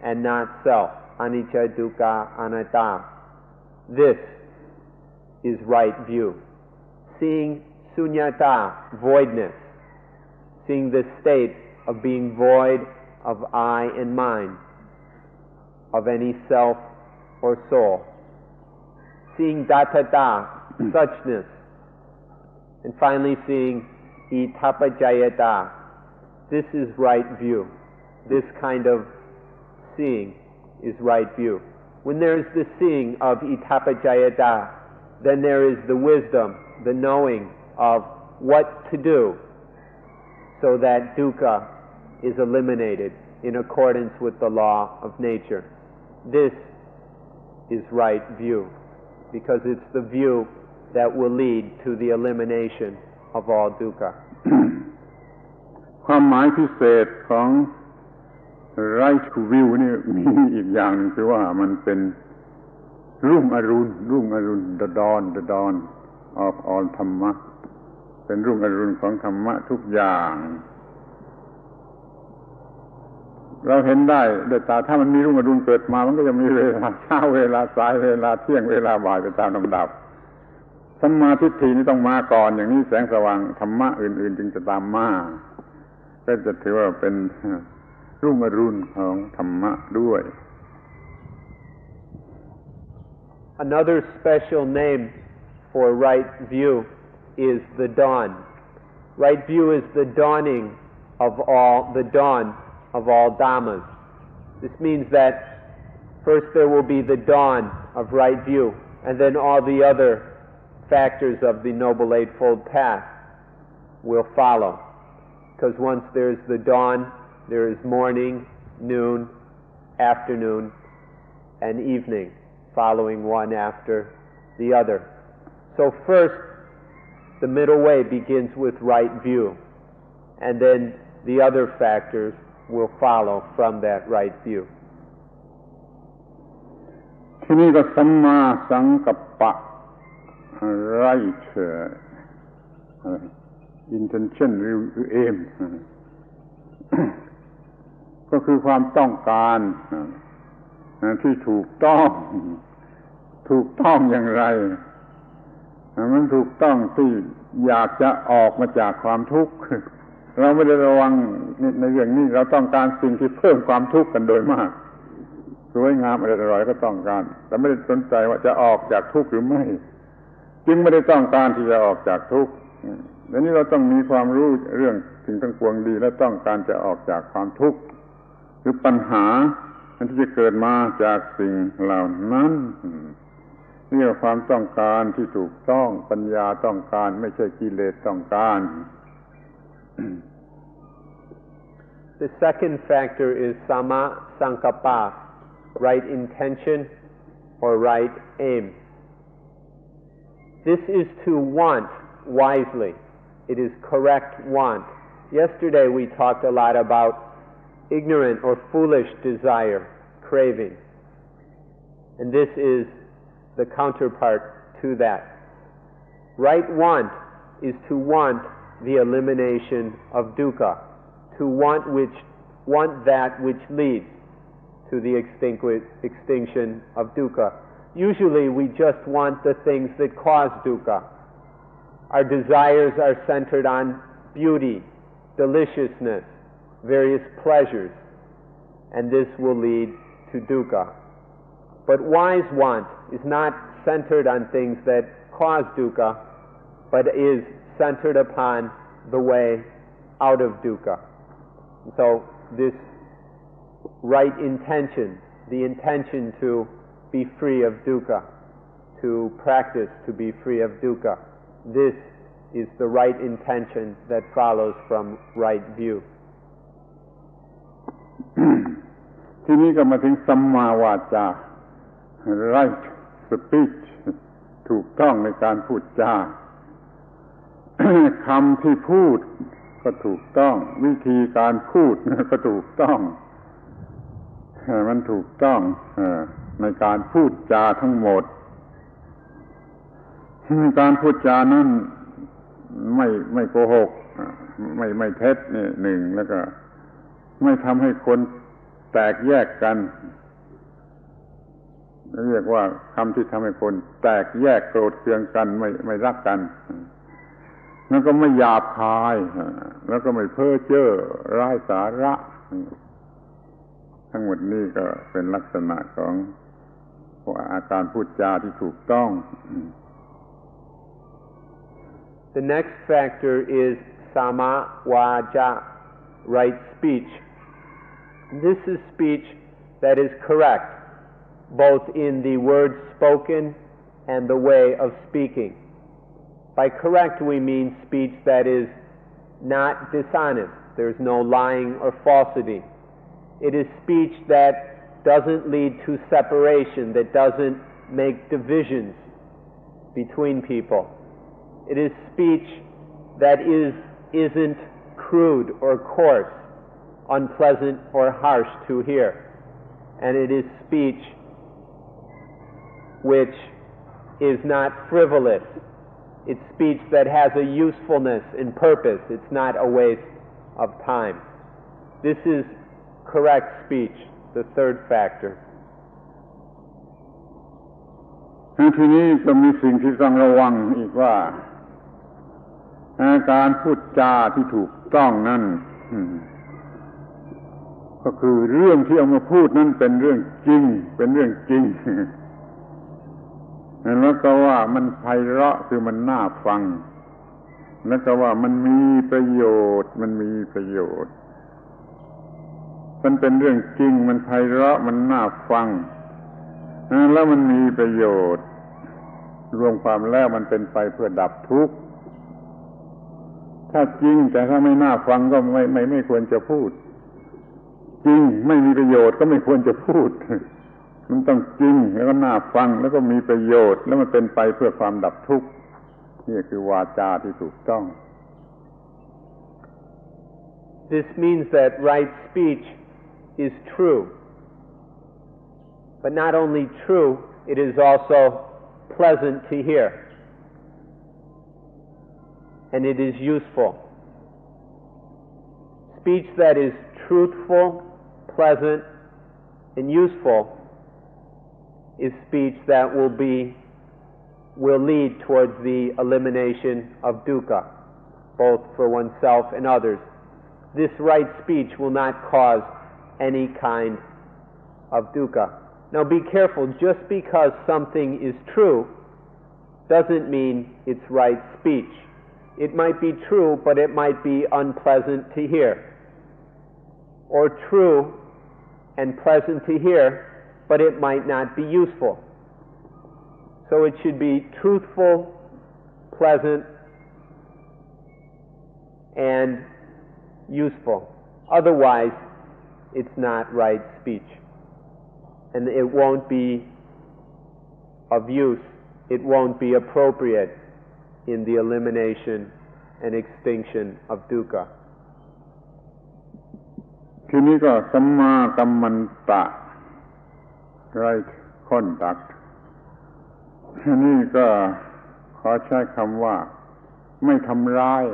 and not self, anicca, dukkha, anatta. This is right view. Seeing sunyata, voidness, seeing the state of being void of I and mine, of any self or soul. Seeing dattata, suchness. And finally seeing itapajayata. This is right view. This kind of seeing is right view. When there is the seeing of itapajayata, then there is the wisdom, the knowing of what to do so that dukkha is eliminated in accordance with the law of nature. This is right view, because it's the view that will lead to the elimination of all dukkha. ความหมายพิเศษของ right view นี่มีอีกอย่างหนึ่งคือว่ามันเป็นรุ่งอรุณ the dawn of all ธรรมะเป็นรุ่งอรุณของธรรมะทุกอย่างเราเห็นได้ด้วยตาถ้ามันมีรุ่งอรุณเกิดมามันก็จะมีเวลาเช้าเวลาสายเวลาเที่ยงเวลาบ่ายไปตามลำดับสัมมาทิฏฐินี่ต้องมาก่อนอย่างนี้แสงสว่างธรรมะอื่นๆจึงจะตามมาก็จะถือว่าเป็นรุ่งอรุณของธรรมะด้วย Another special name for right view is the dawn. Right view is the dawning of the dawn of all dhammas. This means that first there will be the dawn of right view, and then all the other factors of the Noble Eightfold Path will follow. Because once there is the dawn, there is morning, noon, afternoon, and evening, following one after the other. So first, the middle way begins with right view, and then the other factors will follow from that right view. ที่นี่ก็สัมมาสังกัปปะ right intention หรือ aim ก็คือความต้องการที่ถูกต้องอย่างไรมันถูกต้องที่อยากจะออกมาจากความทุกข์เราไม่ได้ระวังในเรื่องนี้เราต้องการสิ่งที่เพิ่มความทุกข์กันโดยมากสวยงามอร่อยก็ต้องการแต่ไม่ได้สนใจว่าจะออกจากทุกข์หรือไม่จึงไม่ได้ต้องการที่จะออกจากทุกข์ดังนี้เราต้องมีความรู้เรื่องสิ่งทั้งปวงดีและต้องการจะออกจากความทุกข์หรือปัญหาที่จะเกิดมาจากสิ่งเหล่านั้นนี่คือความต้องการที่ถูกต้องปัญญาต้องการไม่ใช่กิเลสต้องการ The second factor is samma sankappa, right intention or right aim. This is to want wisely. It is correct want. Yesterday we talked a lot about ignorant or foolish desire, craving. And this is the counterpart to that. Right want is to want the elimination of dukkha, to want that which leads to the extinction of dukkha. Usually we just want the things that cause dukkha. Our desires are centered on beauty, deliciousness, various pleasures, and this will lead to dukkha. But wise want is not centered on things that cause dukkha, but is centered upon the way out of dukkha. So this right intention, the intention to be free of dukkha, to practice to be free of dukkha, this is the right intention that follows from right view. ที่นี้ก็มาถึงสัมมาวาจา right speech ถูกต้องในการพูดจา คำที่พูดก็ถูกต้องวิธีการพูดก็ถูกต้องมันถูกต้องในการพูดจาทั้งหมดการพูดจานั้นไม่โกหกไม่เท็จนี่หนึ่งแล้วก็ไม่ทำให้คนแตกแยกกันเรียกว่าคำที่ทำให้คนแตกแยกโกรธเคืองกันไม่รักกันแล้วก็ไม่หยาบคายแล้วก็ไม่เพ้อเจ้อไร้สาระทั้งหมดนี้ก็เป็นลักษณะของ อาการพูดจาที่ถูกต้อง The next factor is sama vaja, right speech. This is speech that is correct, both in the words spoken and the way of speaking. By correct we mean speech that is not dishonest. There's no lying or falsity. It is speech that doesn't lead to separation, that doesn't make divisions between people. It is speech that isn't crude or coarse, unpleasant or harsh to hear. And it is speech which is not frivolous. It's speech that has a usefulness and purpose. It's not a waste of time. This is correct speech, the third factor. ทีนี้ก็มีสิ่งที่ต้องระวังอีกว่าการพูดจาที่ถูกต้องนั้นก็คือเรื่องที่เอามาพูดนั้นเป็นเรื่องจริงเป็นเรื่องจริงแล้วก็ว่ามันไพเราะคือมันน่าฟังแล้วก็ว่ามันมีประโยชน์มันเป็นเรื่องจริงมันไพเราะมันน่าฟังแล้วมันมีประโยชน์รวมความแล้วมันเป็นไปเพื่อดับทุกข์ถ้าจริงแต่ถ้าไม่น่าฟังก็ไม่ควรจะพูดจริงไม่มีประโยชน์ก็ไม่ควรจะพูดมันต้องจริงแล้วก็น่าฟังแล้วก็มีประโยชน์แล้วมันเป็นไปเพื่อความดับทุกข์นี่คือวาจาที่ถูกต้อง This means that right speech is true, but not only true, it is also pleasant to hear, and it is useful. Speech that is truthful, pleasant, and useful is speech that will lead towards the elimination of dukkha, both for oneself and others. This right speech will not cause any kind of dukkha. Now be careful, just because something is true doesn't mean it's right speech. It might be true, but it might be unpleasant to hear. Or true and pleasant to hear, but it might not be useful. So it should be truthful, pleasant, and useful. Otherwise, it's not right speech. And it won't be of use, it won't be appropriate in the elimination and extinction of dukkha. ทีนี้ก็สัมมากัมมันตะ right conduct นี่ก็ขอใช้คำว่าไม่ทำร้าย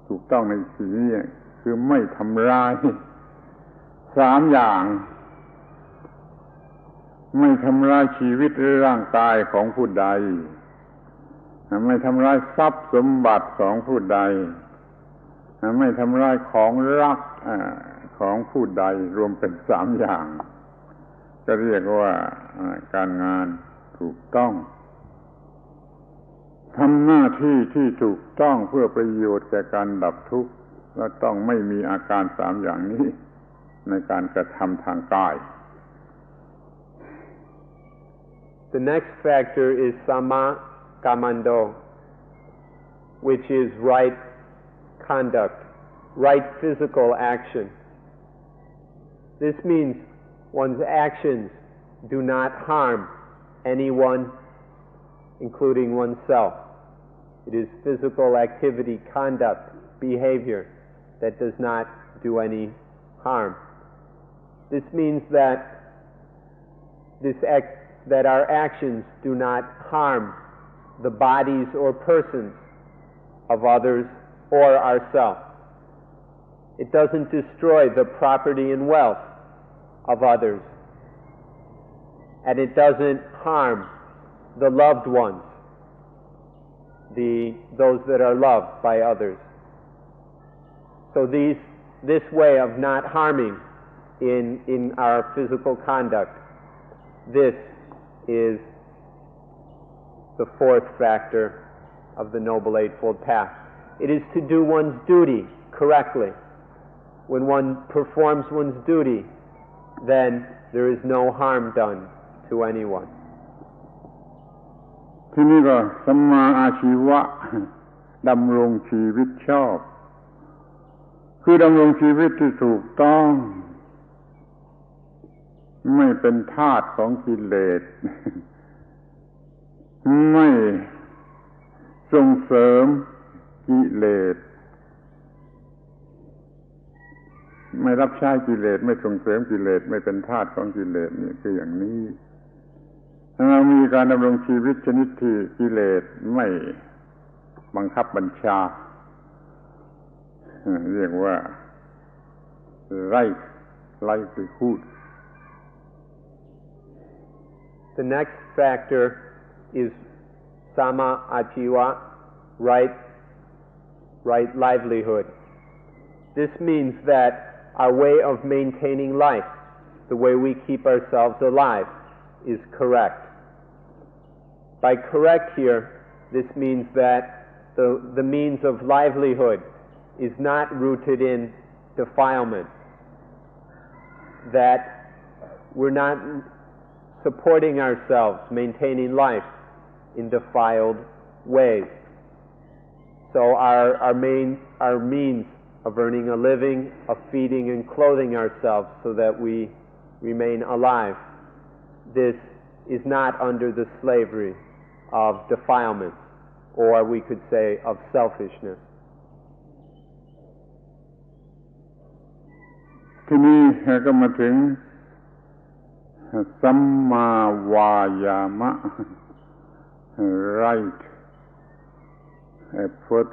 ถูกต้องในที่นี้คือไม่ทำร้าย3อย่างไม่ทำร้ายชีวิตหรือร่างกายของผู้ใดไม่ทำร้ายทรัพย์สมบัติของผู้ใดไม่ทำร้ายของรักของผู้ใดรวมเป็น3อย่างก็เรียกว่าการงานถูกต้องทำหน้าที่ที่ถูกต้องเพื่อประโยชน์แก่การดับทุกข์และต้องไม่มีอาการ3อย่างนี้ในการกระทำทางกาย The next factor is samma kammando, which is right conduct, right physical action. This means one's actions do not harm anyone, including oneself. It is physical activity, conduct, behavior that does not do any harm. This means that our actions do not harm the bodies or persons of others or ourselves. It doesn't destroy the property and wealth of others. And it doesn't harm the loved ones, those that are loved by others. So this way of not harming in our physical conduct This is the fourth factor of the Noble Eightfold Path. It is to do one's duty correctly. When one performs one's duty, then there is no harm done to anyone. ที่นี่ก็สัมมาอาชีวะดำรงชีวิตชอบคือดำรงชีวิตที่ถูกต้องไม่เป็นทาสของกิเลสไม่ส่งเสริมกิเลสไม่รับใช้กิเลสไม่ส่งเสริมกิเลสไม่เป็นทาสของกิเลสนี่คืออย่างนี้ถ้าเรามีการดำรงชีวิตชนิดที่กิเลสไม่บังคับบัญชาเรียกว่าไร้คือพูด The next factor is sama ajiva, right livelihood. This means that our way of maintaining life, the way we keep ourselves alive, is correct. By correct here, this means that the means of livelihood is not rooted in defilement, that we're not supporting ourselves, maintaining life in defiled ways. So our means of earning a living, of feeding and clothing ourselves so that we remain alive, this is not under the slavery of defilement, or we could say of selfishness. ทีนี้ก็มาถึงสัมมาวายามะ right effort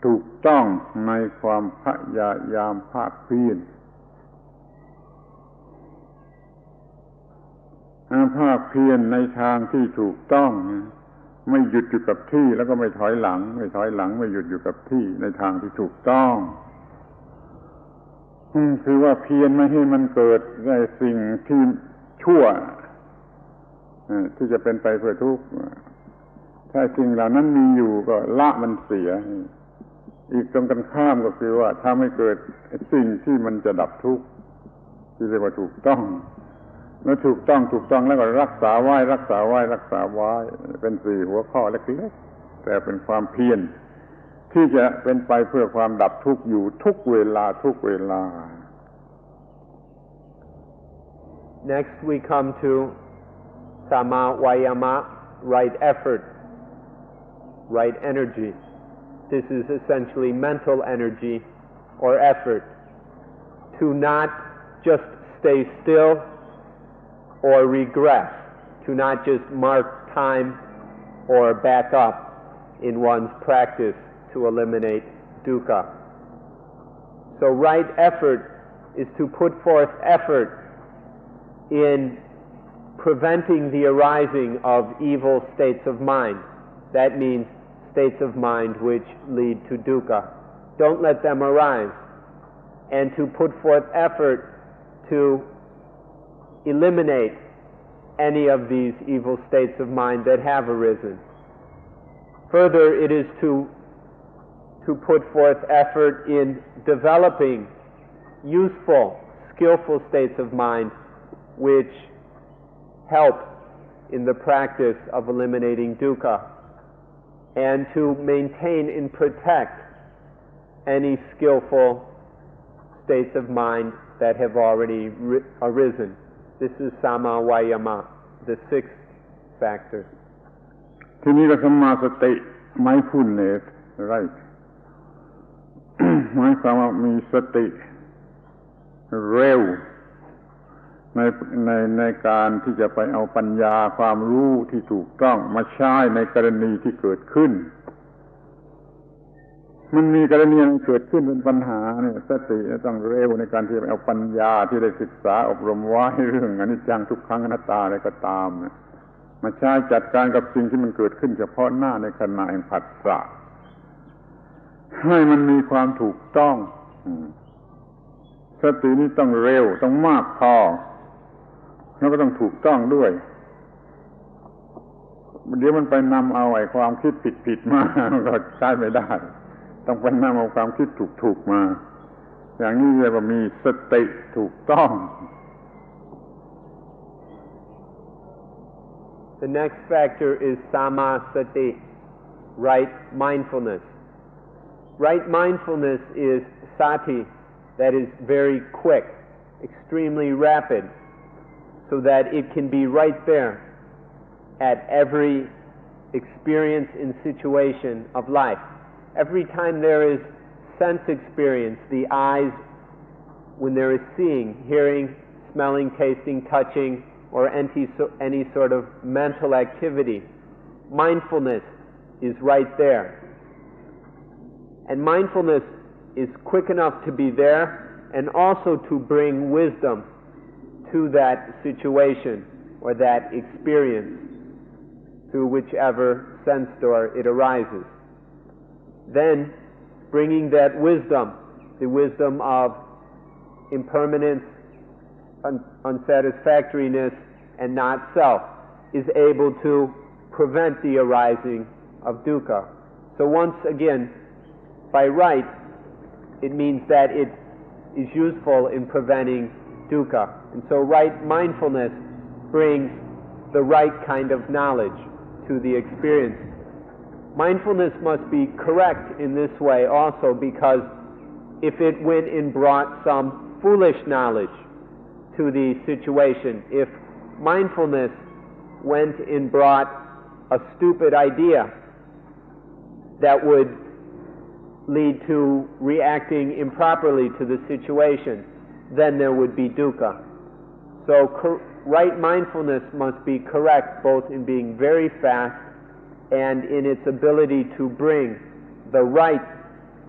ถูกต้องในความพยายามภาคเพียรภาคเพียรในทางที่ถูกต้องไม่หยุดอยู่กับที่แล้วก็ไม่ถอยหลังไม่หยุดอยู่กับที่ในทางที่ถูกต้องคือว่าเพียรไม่ให้มันเกิดในสิ่งที่ชั่วที่จะเป็นไปเพื่อทุกข์ถ้าสิ่งเหล่านั้นมีอยู่ก็ละมันเสียอีกตรงกันข้ามก็คือว่าถ้าไม่เกิดสิ่งที่มันจะดับทุกข์ที่เรียกว่าถูกต้องเมื่อถูกต้องแล้วก็รักษาไว้เป็นสี่หัวข้อเล็กๆแต่เป็นความเพียรที่จะเป็นไปเพื่อความดับทุกข์อยู่ทุกเวลาNext we come to sama vayama, right effort, right energy. This is essentially mental energy or effort to not just stay still or regress, to not just mark time or back up in one's practice to eliminate dukkha. So right effort is to put forth effort in preventing the arising of evil states of mind. That means states of mind which lead to dukkha. Don't let them arise. And to put forth effort to eliminate any of these evil states of mind that have arisen. Further, it is to put forth effort in developing useful, skillful states of mind which help in the practice of eliminating dukkha, and to maintain and protect any skillful states of mind that have already arisen. This is sama vayama, the sixth factor. ทีนี้ก็สัมมาสติ mindfulness right หมายความว่ามีสติเร็วในการที่จะไปเอาปัญญาความรู้ที่ถูกต้องมาใช้ในกรณีที่เกิดขึ้นมันมีกรณีเกิดขึ้นเป็นปัญหาเนี่ยสติต้องเร็วในการที่จะเอาปัญญาที่ได้ศึกษาอบรมไว้เรื่องอนิจจังทุกขังอนัตตาอะไรก็ตามมาใช้จัดการกับสิ่งที่มันเกิดขึ้นเฉพาะหน้าในขณะแห่งผัสสะให้มันมีความถูกต้องสตินี้ต้องเร็วต้องมากพอ แล้วก็ต้องถูกต้องด้วยเดี๋ยวมันไปนำเอาไอ้ความคิดผิดๆมาก็ใช้ไม่ได้ต้องไปนำเอาความคิดถูกๆมาอย่างนี้เรียกว่ามีสติถูกต้อง The next factor is samasati, right mindfulness. Right mindfulness is sati, that is very quick, extremely rapid, so that it can be right there at every experience and situation of life. Every time there is sense experience, the eyes, when there is seeing, hearing, smelling, tasting, touching, or any sort of mental activity, mindfulness is right there. And mindfulness is quick enough to be there and also to bring wisdom to that situation or that experience through whichever sense door it arises. Then, bringing that wisdom, the wisdom of impermanence, unsatisfactoriness, and not self, is able to prevent the arising of dukkha. So once again, by right, it means that it is useful in preventing dukkha. And so right mindfulness brings the right kind of knowledge to the experience. Mindfulness must be correct in this way also, because if it went and brought some foolish knowledge to the situation, if mindfulness went and brought a stupid idea that would lead to reacting improperly to the situation, then there would be dukkha. So right mindfulness must be correct both in being very fast and in its ability to bring the right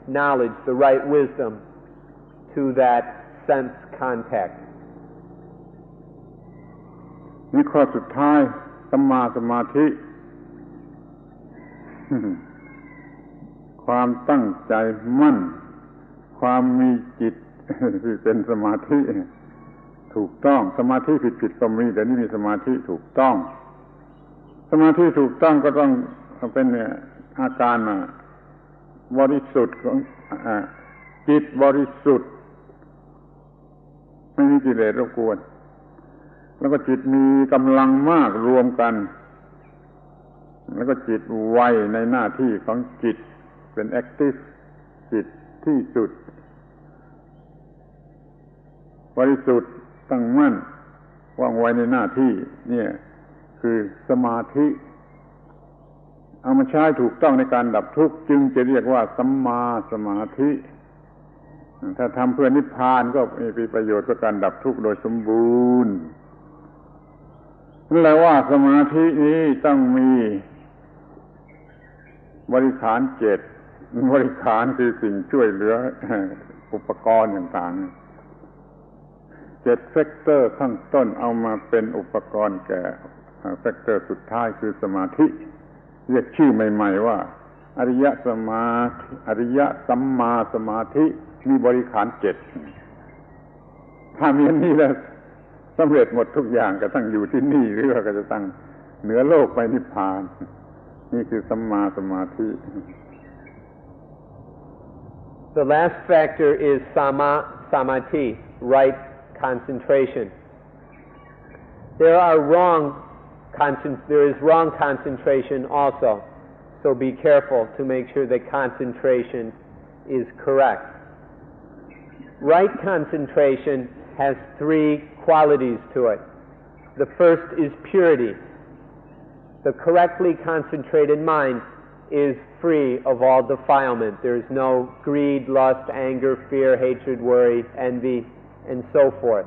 knowledge, the right wisdom to that sense contact. นี่ข้อสุดท้ายสัมมาสมาธิ ความตั้งใจมั่นความมีจิต ที่เป็นสมาธิถูกต้องสมาธิผิดๆก็มีแต่นี่มีสมาธิถูกต้องสมาธิถูกต้องก็ต้องเป็นอาการบริสุทธิ์ของจิตบริสุทธิ์ไม่มีกิเลสรบกวนแล้วก็จิตมีกำลังมากรวมกันแล้วก็จิตไวในหน้าที่ของจิตเป็นแอคทีฟจิตที่สุดบริสุทธิ์ตั้งมั่นว่องไวในหน้าที่เนี่ยคือสมาธิเอามาใช้ถูกต้องในการดับทุกข์จึงจะเรียกว่าสัมมาสมาธิถ้าทำเพื่อนิพพานก็มีประโยชน์เพื่อการดับทุกข์โดยสมบูรณ์นั่นแหละว่าสมาธินี้ต้องมีบริขาร7บริขารคือสิ่งช่วยเหลืออุปกรณ์ต่างๆ7แฟกเตอร์ข้างต้นเอามาเป็นอุปกรณ์แก่แฟกเตอร์สุดท้ายคือสมาธิเรียกชื่อใหม่ๆว่าอริยสัมมาสมาธิมีบริขาร7ถ้ามีอันนี้แล้วสำเร็จหมดทุกอย่างกระทั่งอยู่ที่นี่หรือว่าก็จะตั้งเหนือโลกไปนิพพานนี่คือสัมมาสมาธิ The last factor is samadhi, right concentration. There is wrong concentration also, so be careful to make sure that concentration is correct. Right concentration has 3 qualities to it. The first is purity. The correctly concentrated mind is free of all defilement. There is no greed, lust, anger, fear, hatred, worry, envy, and so forth,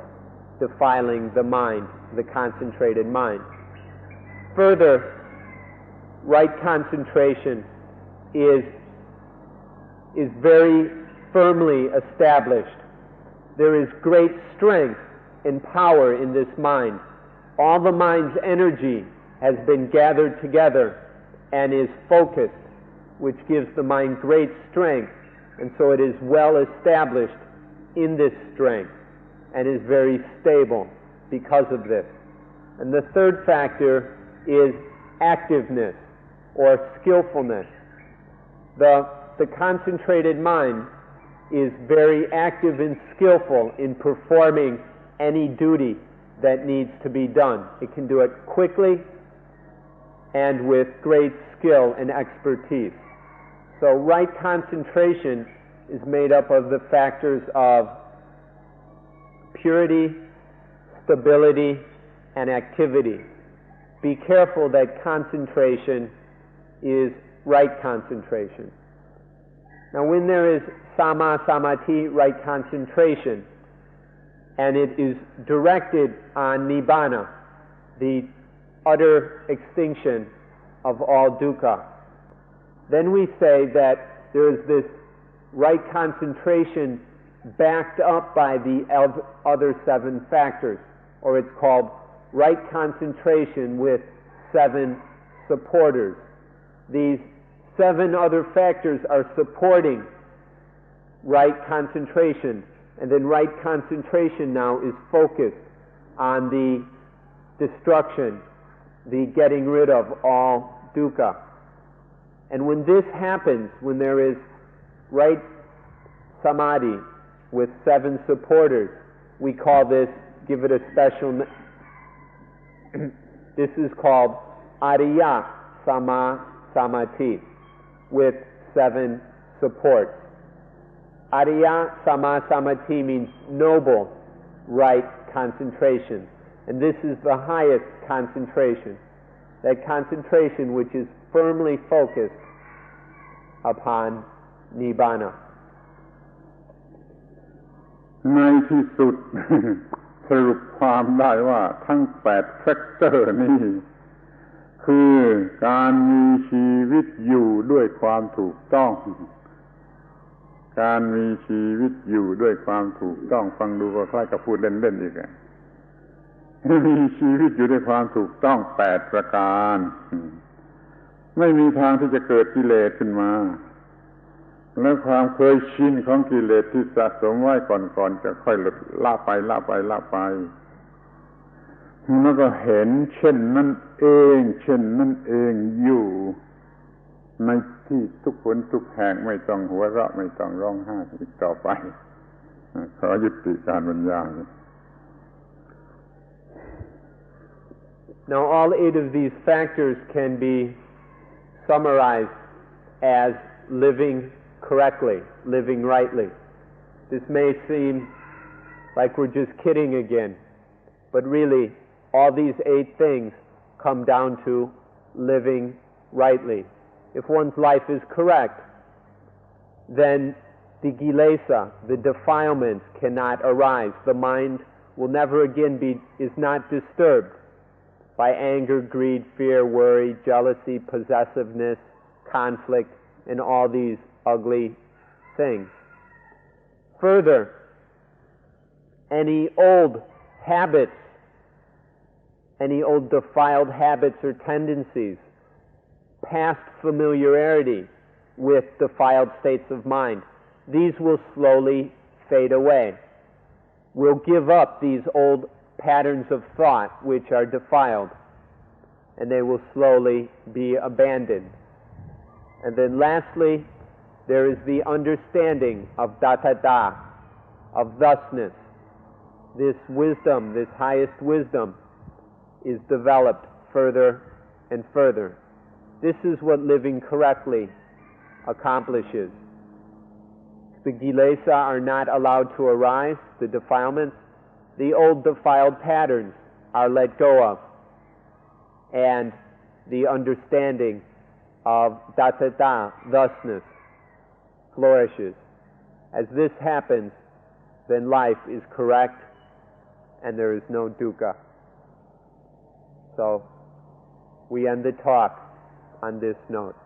defiling the mind, the concentrated mind. Further, right concentration is very firmly established. There is great strength and power in this mind. All the mind's energy has been gathered together and is focused, which gives the mind great strength, and so it is well established in this strength and is very stable because of this. And the third factor is activeness or skillfulness. The concentrated mind is very active and skillful in performing any duty that needs to be done. It can do it quickly and with great skill and expertise. So right concentration is made up of the factors of purity, stability, and activity. Be careful that concentration is right concentration. Now when there is samadhi, right concentration, and it is directed on nibbana, the utter extinction of all dukkha, then we say that there is this right concentration backed up by the other 7 factors, or it's called right concentration with 7 supporters. These 7 other factors are supporting right concentration, and then right concentration now is focused on the destruction, the getting rid of all dukkha. And when this happens, when there is right samadhi with 7 supporters, we call this, give it a special this is called Ariya Samadhi with 7 supports. Ariya Samadhi means noble right concentration, and this is the highest concentration, that concentration which is firmly focused upon nibbana. ในที่สุด สรุปความได้ว่าทั้ง8แฟกเตอร์นี้คือการมีชีวิตอยู่ด้วยความถูกต้องการมีชีวิตอยู่ด้วยความถูกต้องฟังดูก็คล้ายกับพูดเล่นๆอีกมีชีวิตอยู่ด้วยความถูกต้อง8ประการไม่มีทางที่จะเกิดกิเลสขึ้นมาและความเคยชินของกิเลสที่สะสมไว้ก่อนจะค่อยละไปแล้วก็เห็นเช่นนั้นเองอยู่ในที่ทุกคนทุกแห่งไม่ต้องหัวเราะไม่ต้องร้องไห้อีกต่อไปขอยุติการบรรยาย Now all 8 of these factors can be summarized as living correctly, living rightly. This may seem like we're just kidding again, but really all these 8 things come down to living rightly. If one's life is correct, then the kilesa, the defilements, cannot arise. The mind will never again is not disturbed by anger, greed, fear, worry, jealousy, possessiveness, conflict, and all these ugly things. Further, any old habits, any old defiled habits or tendencies, past familiarity with defiled states of mind, these will slowly fade away. We'll give up these old patterns of thought which are defiled, and they will slowly be abandoned. And then lastly, there is the understanding of dattata, of thusness. This wisdom, this highest wisdom, is developed further and further. This is what living correctly accomplishes. The kilesa are not allowed to arise, the defilements. The old defiled patterns are let go of, and the understanding of dattata, thusness, flourishes. As this happens, then life is correct and there is no dukkha. So, we end the talk on this note.